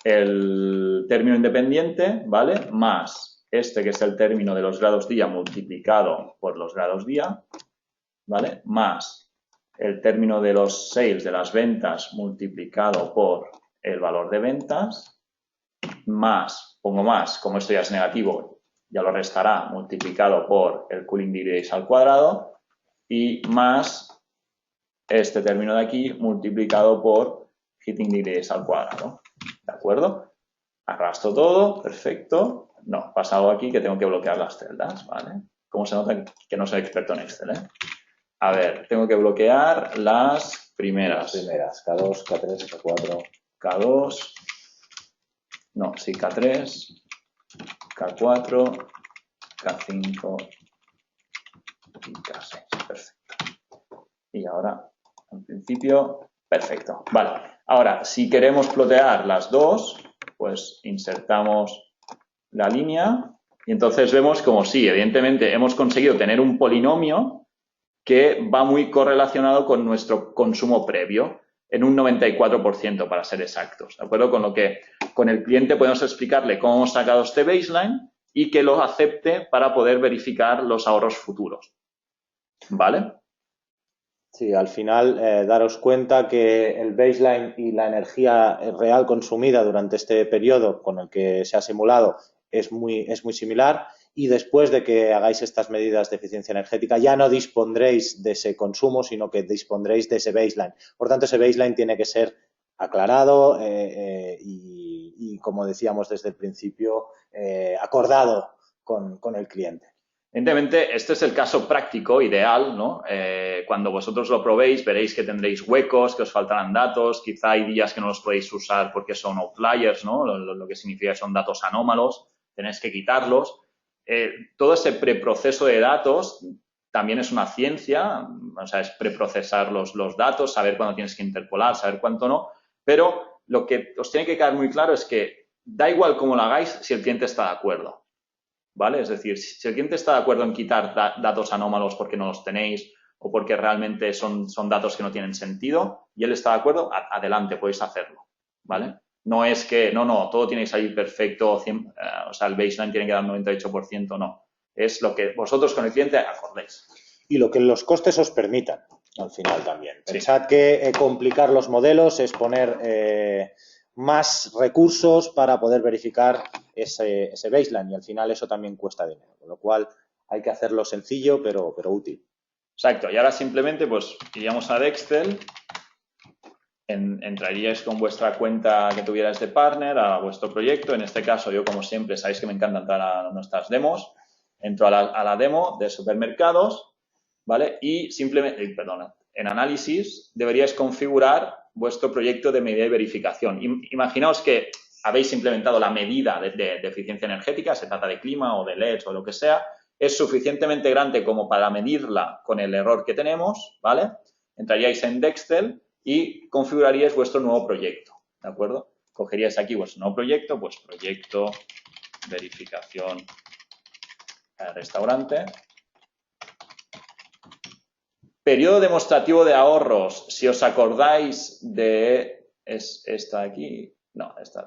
el término independiente, ¿vale? Más este que es el término de los grados día multiplicado por los grados día, ¿vale? Más el término de los sales, de las ventas, multiplicado por el valor de ventas, más, pongo más, como esto ya es negativo, ya lo restará, multiplicado por el cooling degree days al cuadrado, y más este término de aquí multiplicado por heating degree days al cuadrado. ¿De acuerdo? Arrastro todo, perfecto. No, pasa algo aquí que tengo que bloquear las celdas, ¿vale? ¿Cómo se nota que no soy experto en Excel, eh? A ver, tengo que bloquear las primeras. K2, K3, K4. K2, no, sí, K3, K4, K5 y K6. Perfecto. Y ahora, en principio, perfecto. Vale. Ahora, si queremos plotear las dos, pues insertamos la línea y entonces vemos como sí, evidentemente hemos conseguido tener un polinomio que va muy correlacionado con nuestro consumo previo, en un 94% para ser exactos, ¿de acuerdo? Con lo que con el cliente podemos explicarle cómo hemos sacado este baseline y que lo acepte para poder verificar los ahorros futuros, ¿vale? Sí, al final daros cuenta que el baseline y la energía real consumida durante este periodo con el que se ha simulado es muy similar y después de que hagáis estas medidas de eficiencia energética ya no dispondréis de ese consumo, sino que dispondréis de ese baseline. Por tanto, ese baseline tiene que ser aclarado y como decíamos desde el principio, acordado con el cliente. Evidentemente, este es el caso práctico, ideal, ¿no? Cuando vosotros lo probéis, veréis que tendréis huecos, que os faltarán datos, quizá hay días que no los podéis usar porque son outliers, ¿no? Lo que significa que son datos anómalos, tenéis que quitarlos. Todo ese preproceso de datos también es una ciencia, o sea, es preprocesar los datos, saber cuándo tienes que interpolar, saber cuánto no, pero lo que os tiene que quedar muy claro es que da igual cómo lo hagáis si el cliente está de acuerdo. ¿Vale? Es decir, si el cliente está de acuerdo en quitar datos anómalos porque no los tenéis o porque realmente son datos que no tienen sentido y él está de acuerdo, adelante, podéis hacerlo, ¿vale? No es que, no, todo tiene que salir perfecto, o sea, el baseline tiene que dar 98%, no. Es lo que vosotros con el cliente acordéis. Y lo que los costes os permitan, al final también. Sí. Pensad que complicar los modelos es poner más recursos para poder verificar ese baseline y al final eso también cuesta dinero, con lo cual hay que hacerlo sencillo pero útil. Exacto, y ahora simplemente pues iríamos a Dextel, entraríais con vuestra cuenta que tuvierais de partner a vuestro proyecto. En este caso, yo como siempre, sabéis que me encanta entrar a nuestras demos. Entro a la demo de supermercados, ¿vale? Y simplemente, perdona, en análisis deberíais configurar vuestro proyecto de medida y verificación. Imaginaos que habéis implementado la medida de eficiencia energética, se trata de clima o de LEDs o lo que sea, es suficientemente grande como para medirla con el error que tenemos, ¿vale? Entraríais en Dextel y configuraríais vuestro nuevo proyecto, ¿de acuerdo? Cogeríais aquí vuestro nuevo proyecto, pues proyecto, verificación, restaurante. Periodo demostrativo de ahorros, si os acordáis de... ¿Es esta aquí? No, esta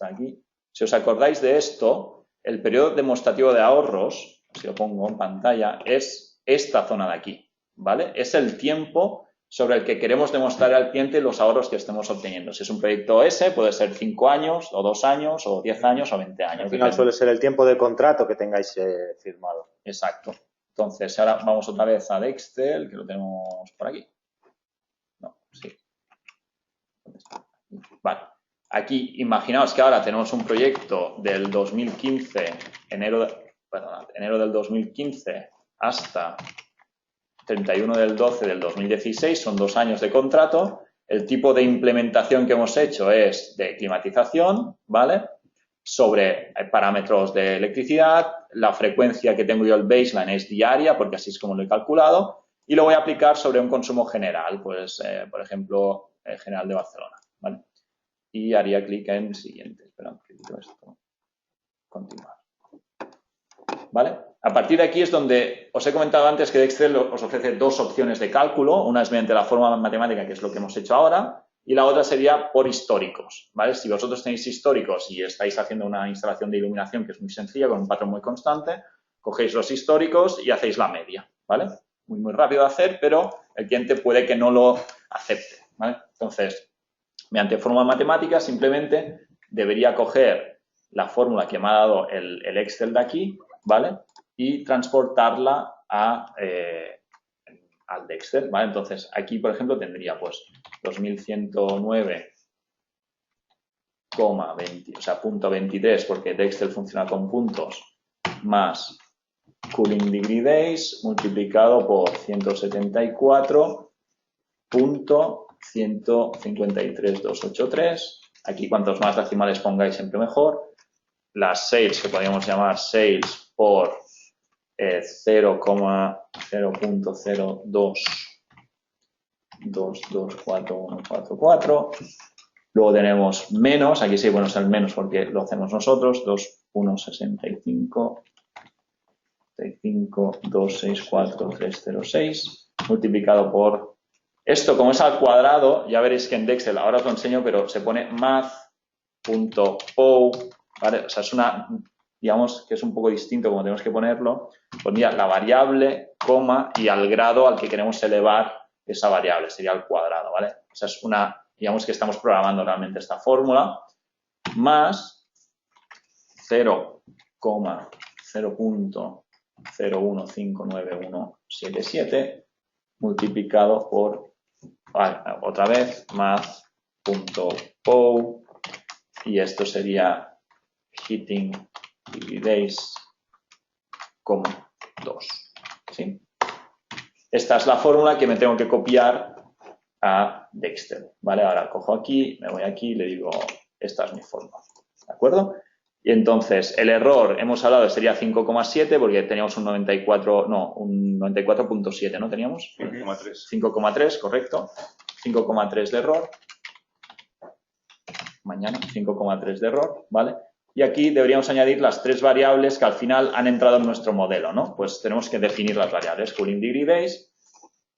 aquí. Si os acordáis de esto, el periodo demostrativo de ahorros, si lo pongo en pantalla, es esta zona de aquí, ¿vale? Es el tiempo sobre el que queremos demostrar al cliente los ahorros que estemos obteniendo. Si es un proyecto S, puede ser 5 años, o 2 años, o 10 años, o 20 años. Al final suele ser el tiempo de contrato que tengáis firmado. Exacto. Entonces, ahora vamos otra vez a Dextel, que lo tenemos por aquí. No, sí. Vale. Aquí, imaginaos que ahora tenemos un proyecto del 2015, enero del 2015 hasta 31 del 12 del 2016, son 2 años de contrato. El tipo de implementación que hemos hecho es de climatización, ¿vale? Sobre parámetros de electricidad, la frecuencia que tengo yo el baseline es diaria, porque así es como lo he calculado, y lo voy a aplicar sobre un consumo general, pues, por ejemplo, el general de Barcelona, ¿vale? Y haría clic en siguiente. Espera un poquito esto. Continuar. ¿Vale? A partir de aquí es donde os he comentado antes que Dextel os ofrece 2 opciones de cálculo. Una es mediante la fórmula matemática, que es lo que hemos hecho ahora, y la otra sería por históricos, ¿vale? Si vosotros tenéis históricos y estáis haciendo una instalación de iluminación que es muy sencilla, con un patrón muy constante, cogéis los históricos y hacéis la media, ¿vale? Muy rápido de hacer, pero el cliente puede que no lo acepte, ¿vale? Entonces, mediante fórmula matemática, simplemente debería coger la fórmula que me ha dado el Excel de aquí, ¿vale? Y transportarla al Dextel, ¿vale? Entonces, aquí, por ejemplo, tendría, pues, 2109,20, o sea, punto 23, porque Dextel funciona con puntos, más cooling degree days, multiplicado por 174.153.283. Aquí, cuantos más decimales pongáis, siempre mejor. Las sales, que podríamos llamar sales por 0,0.02224144. Luego tenemos menos, aquí sí, bueno, es el menos porque lo hacemos nosotros, 2,165,264,306, multiplicado por... Esto, como es al cuadrado, ya veréis que en Dextel, ahora os lo enseño, pero se pone math.pow, ¿vale? O sea, es una, digamos, que es un poco distinto como tenemos que ponerlo. Pues mira, la variable, coma, y al grado al que queremos elevar esa variable, sería al cuadrado, ¿vale? O sea, es una, digamos que estamos programando realmente esta fórmula, más 0,0.015917 multiplicado por, otra vez, math.pow, y esto sería heating degree days, 2, ¿sí? Esta es la fórmula que me tengo que copiar a Dextel, ¿vale? Ahora cojo aquí, me voy aquí y le digo, esta es mi fórmula, ¿de acuerdo? Y entonces, el error, hemos hablado, sería 5,7 porque teníamos un 94.7, ¿no teníamos? 5,3, correcto. 5,3 de error. Mañana, 5,3 de error, ¿vale? Y aquí deberíamos añadir las 3 variables que al final han entrado en nuestro modelo, ¿no? Pues tenemos que definir las variables. Cooling degree days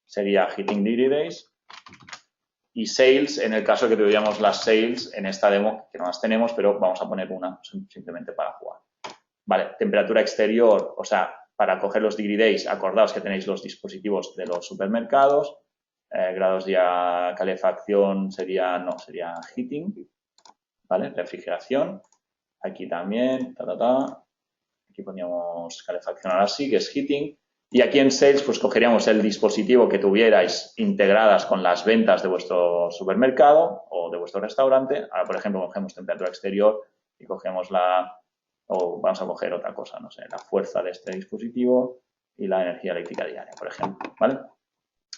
sería heating degree days y sales en el caso de que tuviéramos las sales en esta demo, que no las tenemos, pero vamos a poner una simplemente para jugar. Vale, temperatura exterior, o sea, para coger los degree days, acordaos que tenéis los dispositivos de los supermercados. Grados de calefacción sería heating, ¿vale? Refrigeración. Aquí también, Aquí poníamos calefacción ahora sí, que es heating. Y aquí en sales, pues cogeríamos el dispositivo que tuvierais integradas con las ventas de vuestro supermercado o de vuestro restaurante. Ahora, por ejemplo, cogemos temperatura exterior y cogemos o vamos a coger otra cosa, no sé, la fuerza de este dispositivo y la energía eléctrica diaria, por ejemplo, ¿vale?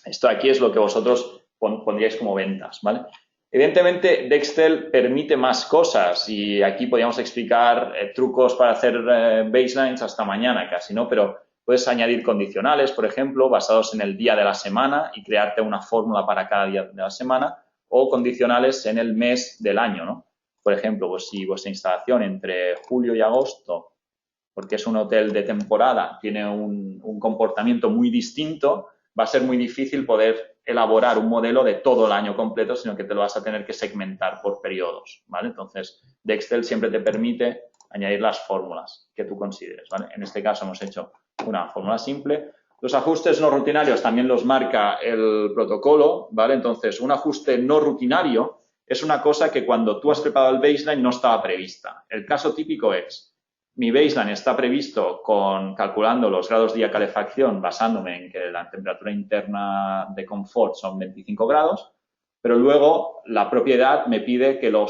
Esto aquí es lo que vosotros pondríais como ventas, ¿vale? Evidentemente, Dextel permite más cosas y aquí podríamos explicar trucos para hacer baselines hasta mañana casi, ¿no? Pero puedes añadir condicionales, por ejemplo, basados en el día de la semana y crearte una fórmula para cada día de la semana o condicionales en el mes del año, ¿no? Por ejemplo, pues si vuestra instalación entre julio y agosto, porque es un hotel de temporada, tiene un comportamiento muy distinto, va a ser muy difícil poder elaborar un modelo de todo el año completo, sino que te lo vas a tener que segmentar por periodos, ¿vale? Entonces, Dextel siempre te permite añadir las fórmulas que tú consideres, ¿vale? En este caso hemos hecho una fórmula simple. Los ajustes no rutinarios también los marca el protocolo, ¿vale? Entonces, un ajuste no rutinario es una cosa que cuando tú has preparado el baseline no estaba prevista. El caso típico es: mi baseline está previsto calculando los grados de calefacción basándome en que la temperatura interna de confort son 25 grados, pero luego la propiedad me pide que lo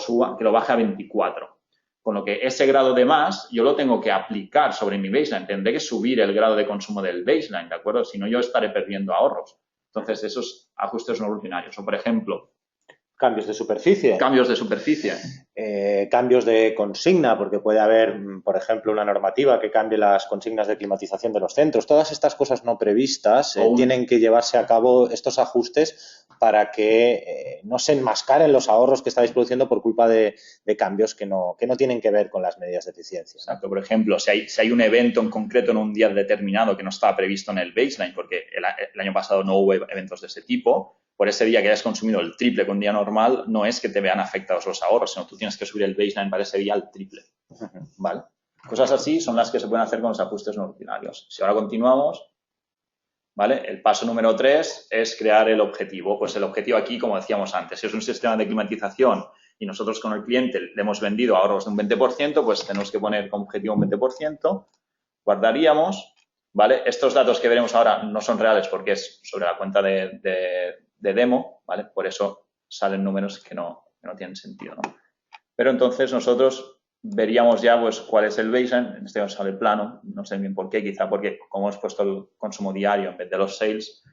baje a 24. Con lo que ese grado de más yo lo tengo que aplicar sobre mi baseline. Tendré que subir el grado de consumo del baseline, ¿de acuerdo? Si no, yo estaré perdiendo ahorros. Entonces, esos ajustes no rutinarios. O, por ejemplo, cambios de superficie. Cambios de superficie. Cambios de consigna, porque puede haber, por ejemplo, una normativa que cambie las consignas de climatización de los centros. Todas estas cosas no previstas tienen que llevarse a cabo estos ajustes para que no se enmascaren los ahorros que estáis produciendo por culpa de cambios que no tienen que ver con las medidas de eficiencia. Exacto. Por ejemplo, si hay un evento en concreto en un día determinado que no estaba previsto en el baseline, porque el año pasado no hubo eventos de ese tipo, por ese día que hayas consumido el triple que un día normal, no es que te vean afectados los ahorros, sino tú tienes que subir el baseline para ese día al triple, ¿vale? Cosas así son las que se pueden hacer con los ajustes no rutinarios. Si ahora continuamos, ¿vale? El paso número 3 es crear el objetivo. Pues el objetivo aquí, como decíamos antes, si es un sistema de climatización y nosotros con el cliente le hemos vendido ahorros de un 20%, pues tenemos que poner como objetivo un 20%, guardaríamos, ¿vale? Estos datos que veremos ahora no son reales porque es sobre la cuenta de demo, ¿vale? Por eso salen números que no tienen sentido, ¿no? Pero entonces nosotros veríamos ya pues cuál es el baseline, en este caso sale plano, no sé bien por qué, quizá porque como hemos puesto el consumo diario en vez de los sales,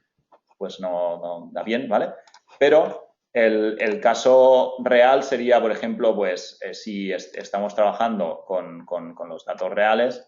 pues no da bien, ¿vale? Pero el caso real sería, por ejemplo, pues si estamos trabajando con los datos reales,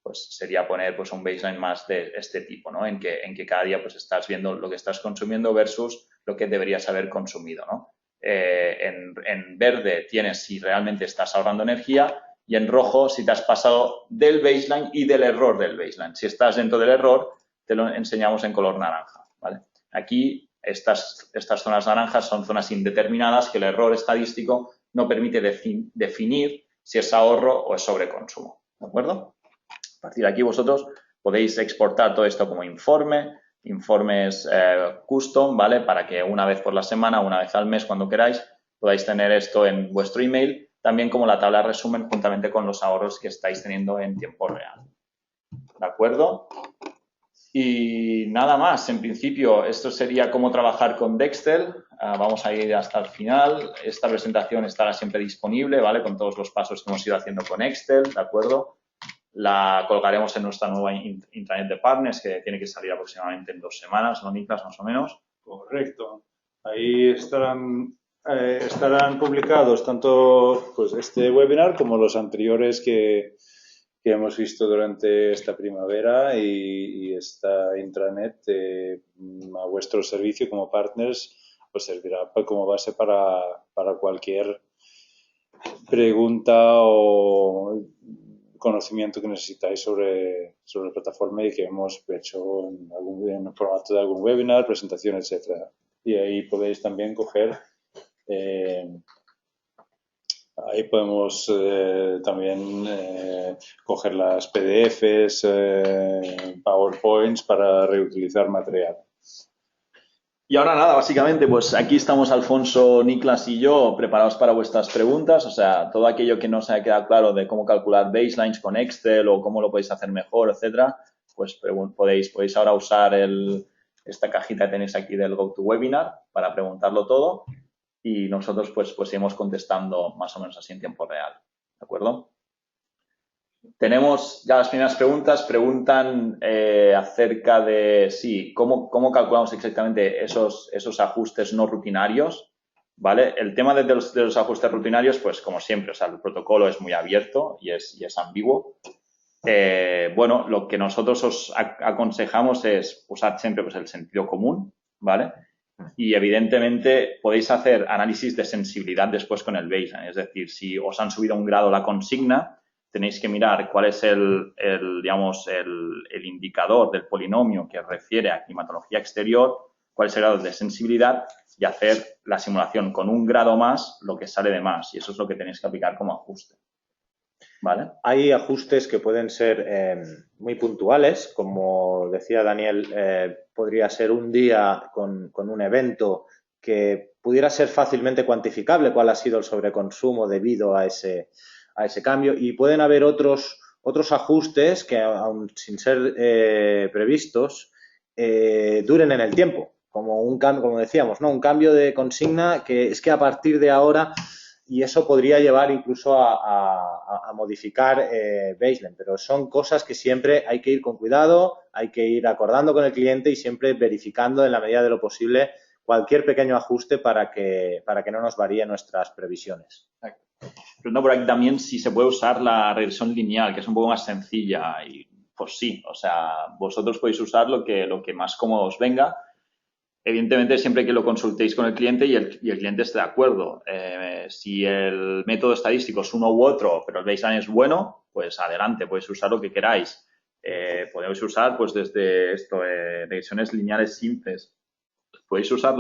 pues sería poner pues un baseline más de este tipo, ¿no? En que cada día pues estás viendo lo que estás consumiendo versus lo que deberías haber consumido, ¿no? En verde tienes si realmente estás ahorrando energía y en rojo si te has pasado del baseline y del error del baseline. Si estás dentro del error, te lo enseñamos en color naranja, ¿vale? Aquí estas zonas naranjas son zonas indeterminadas que el error estadístico no permite definir si es ahorro o es sobreconsumo, ¿de acuerdo? A partir de aquí vosotros podéis exportar todo esto como informes custom, ¿vale? Para que una vez por la semana, una vez al mes, cuando queráis, podáis tener esto en vuestro email, también como la tabla de resumen juntamente con los ahorros que estáis teniendo en tiempo real. ¿De acuerdo? Y nada más, en principio, esto sería cómo trabajar con Dextel. Vamos a ir hasta el final. Esta presentación estará siempre disponible, ¿vale? Con todos los pasos que hemos ido haciendo con Excel, ¿de acuerdo? La colgaremos en nuestra nueva intranet de partners, que tiene que salir aproximadamente en 2 semanas, ¿no, Niklas? Más o menos. Correcto. Ahí estarán publicados tanto pues este webinar como los anteriores que hemos visto durante esta primavera y esta intranet a vuestro servicio como partners os servirá como base para cualquier pregunta o conocimiento que necesitáis sobre la plataforma y que hemos hecho en formato de algún webinar, presentación, etcétera. y ahí podéis también coger, ahí podemos también coger las PDFs, PowerPoints para reutilizar material. Y ahora nada, básicamente, pues aquí estamos Alfonso, Niklas y yo preparados para vuestras preguntas. O sea, todo aquello que no os haya quedado claro de cómo calcular baselines con Excel o cómo lo podéis hacer mejor, etcétera, pues podéis ahora usar esta cajita que tenéis aquí del GoToWebinar para preguntarlo todo y nosotros pues iremos contestando más o menos así en tiempo real. ¿De acuerdo? Tenemos ya las primeras preguntas. Preguntan acerca de, sí, cómo calculamos exactamente esos ajustes no rutinarios, ¿vale? El tema de los ajustes rutinarios, pues como siempre, o sea, el protocolo es muy abierto y es ambiguo. Bueno, lo que nosotros os aconsejamos es usar siempre pues, el sentido común, ¿vale? Y evidentemente podéis hacer análisis de sensibilidad después con el baseline. Es decir, si os han subido un grado la consigna, tenéis que mirar cuál es el indicador del polinomio que refiere a climatología exterior, cuál es el grado de sensibilidad y hacer la simulación con un grado más lo que sale de más. Y eso es lo que tenéis que aplicar como ajuste. ¿Vale? Hay ajustes que pueden ser muy puntuales, como decía Daniel, podría ser un día con un evento que pudiera ser fácilmente cuantificable cuál ha sido el sobreconsumo debido a ese cambio, y pueden haber otros ajustes que, aun sin ser previstos, duren en el tiempo, como un cambio, como decíamos, ¿no? Un cambio de consigna que es que a partir de ahora, y eso podría llevar incluso a modificar baseline, pero son cosas que siempre hay que ir con cuidado, hay que ir acordando con el cliente y siempre verificando en la medida de lo posible cualquier pequeño ajuste para que no nos varíen nuestras previsiones. Pero por aquí también si se puede usar la regresión lineal, que es un poco más sencilla, y pues sí, o sea, vosotros podéis usar lo que más cómodo os venga. Evidentemente, siempre que lo consultéis con el cliente y el cliente esté de acuerdo. Si el método estadístico es uno u otro, pero el baseline es bueno, pues adelante, podéis usar lo que queráis. Podéis usar, pues, desde regresiones lineales simples. Podéis usar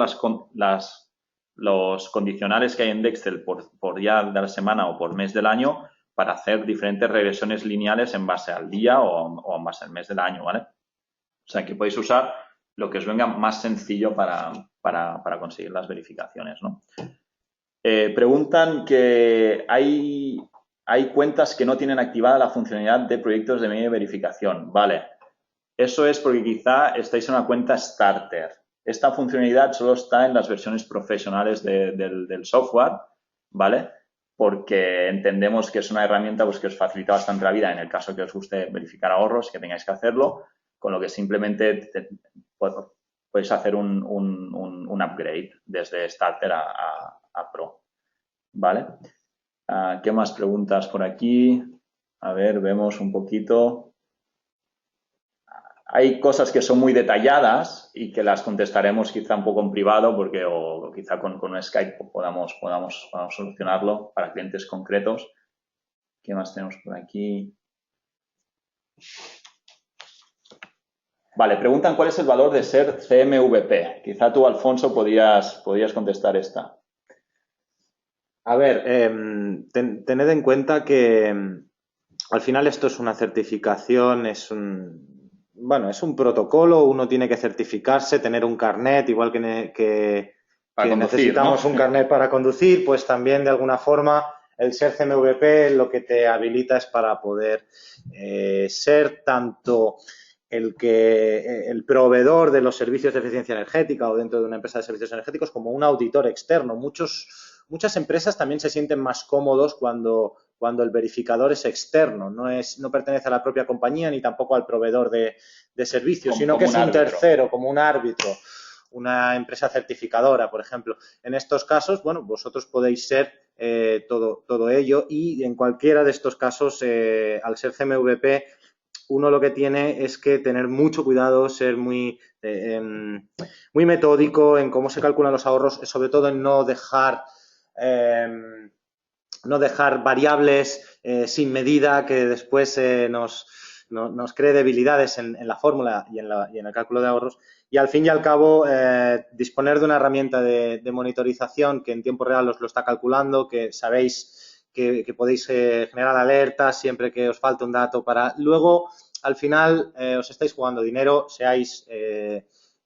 los condicionales que hay en Excel por día de la semana o por mes del año para hacer diferentes regresiones lineales en base al día o en base al mes del año, ¿vale? O sea, que podéis usar lo que os venga más sencillo para conseguir las verificaciones, ¿no? Preguntan que hay cuentas que no tienen activada la funcionalidad de proyectos de media verificación. Vale, eso es porque quizá estáis en una cuenta starter. Esta funcionalidad solo está en las versiones profesionales del software, ¿vale? Porque entendemos que es una herramienta pues, que os facilita bastante la vida en el caso que os guste verificar ahorros, que tengáis que hacerlo, con lo que simplemente podéis hacer un upgrade desde Starter a Pro, ¿vale? ¿Qué más preguntas por aquí? A ver, vemos un poquito. Hay cosas que son muy detalladas y que las contestaremos quizá un poco en privado porque o quizá con un Skype podamos solucionarlo para clientes concretos. ¿Qué más tenemos por aquí? Vale, preguntan cuál es el valor de ser CMVP. Quizá tú, Alfonso, podías contestar esta. A ver, tened en cuenta que al final esto es una certificación, es un protocolo, uno tiene que certificarse, tener un carnet, igual que conducir, necesitamos, ¿no?, un carnet para conducir, pues también de alguna forma el ser CMVP lo que te habilita es para poder ser tanto el proveedor de los servicios de eficiencia energética o dentro de una empresa de servicios energéticos como un auditor externo. Muchas empresas también se sienten más cómodos cuando el verificador es externo, no pertenece a la propia compañía ni tampoco al proveedor de servicios, sino que es un tercero, como un árbitro, una empresa certificadora, por ejemplo. En estos casos, bueno, vosotros podéis ser todo ello, y en cualquiera de estos casos, al ser CMVP, uno lo que tiene es que tener mucho cuidado, ser muy metódico en cómo se calculan los ahorros, sobre todo en no dejar variables sin medida que después nos cree debilidades en la fórmula y en el cálculo de ahorros. Y al fin y al cabo, disponer de una herramienta de monitorización que en tiempo real os lo está calculando, que sabéis que podéis generar alertas siempre que os falte un dato para... Luego, al final, os estáis jugando dinero, seáis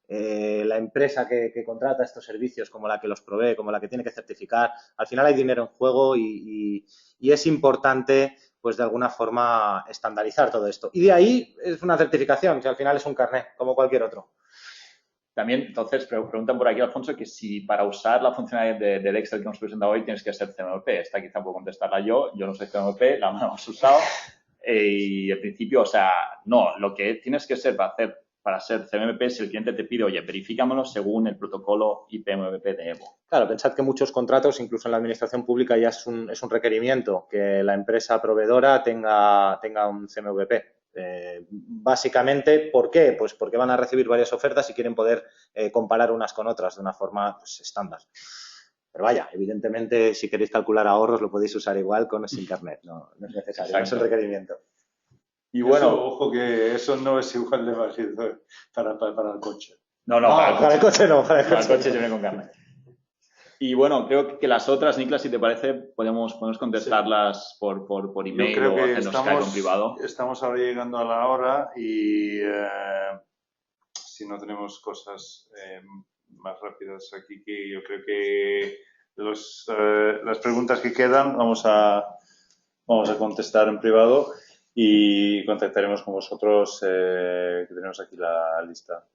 la empresa que contrata estos servicios, como la que los provee, como la que tiene que certificar. Al final hay dinero en juego y es importante, pues de alguna forma, estandarizar todo esto. Y de ahí es una certificación, que al final es un carnet, como cualquier otro. También, entonces, preguntan por aquí, Alfonso, que si para usar la funcionalidad del Excel que hemos presentado hoy tienes que ser CMVP. Esta quizá puedo contestarla yo. Yo no soy CMVP, la hemos usado. Y al principio, o sea, no. Lo que tienes que ser para ser CMVP, si el cliente te pide, oye, verifícamelo según el protocolo IPMVP de Evo. Claro, pensad que muchos contratos, incluso en la administración pública, ya es un requerimiento que la empresa proveedora tenga un CMVP. Básicamente, ¿por qué? Pues porque van a recibir varias ofertas y quieren poder comparar unas con otras de una forma pues, estándar. Pero vaya, evidentemente, si queréis calcular ahorros, lo podéis usar igual con o sin carnet. No es necesario, no es el requerimiento. Y bueno, ojo que eso no es igual de válido para el coche. No, para el coche no. Para el coche yo me con carnet. Y bueno, creo que las otras, Niklas, si te parece, podemos contestarlas por email o hacernos caer en privado. Estamos ahora llegando a la hora y si no tenemos cosas más rápidas aquí, que yo creo que las preguntas que quedan vamos a contestar en privado y contactaremos con vosotros, que tenemos aquí la lista.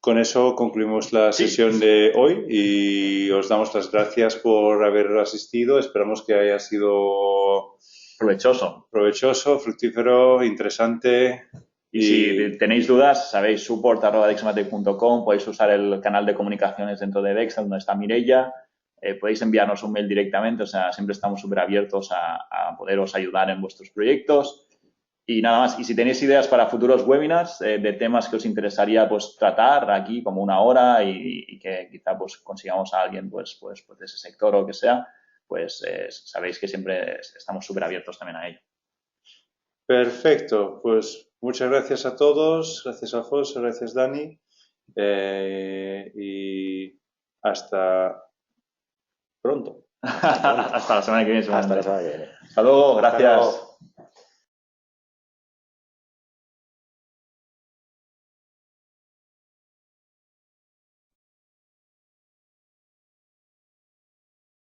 Con eso concluimos la sesión de hoy y os damos las gracias por haber asistido. Esperamos que haya sido provechoso, fructífero, interesante. Y si tenéis dudas, sabéis, support@dexamatec.com, podéis usar el canal de comunicaciones dentro de Dexam, donde está Mireia. Podéis enviarnos un mail directamente, o sea, siempre estamos súper abiertos a poderos ayudar en vuestros proyectos. Y nada más. Y si tenéis ideas para futuros webinars de temas que os interesaría pues tratar aquí como una hora y que quizá pues consigamos a alguien pues de ese sector o que sea, pues sabéis que siempre estamos súper abiertos también a ello. Perfecto. Pues muchas gracias a todos. Gracias, Alfonso. Gracias, Dani. Y hasta pronto. Hasta la semana que viene. Hasta la semana que viene. Hasta luego. Gracias.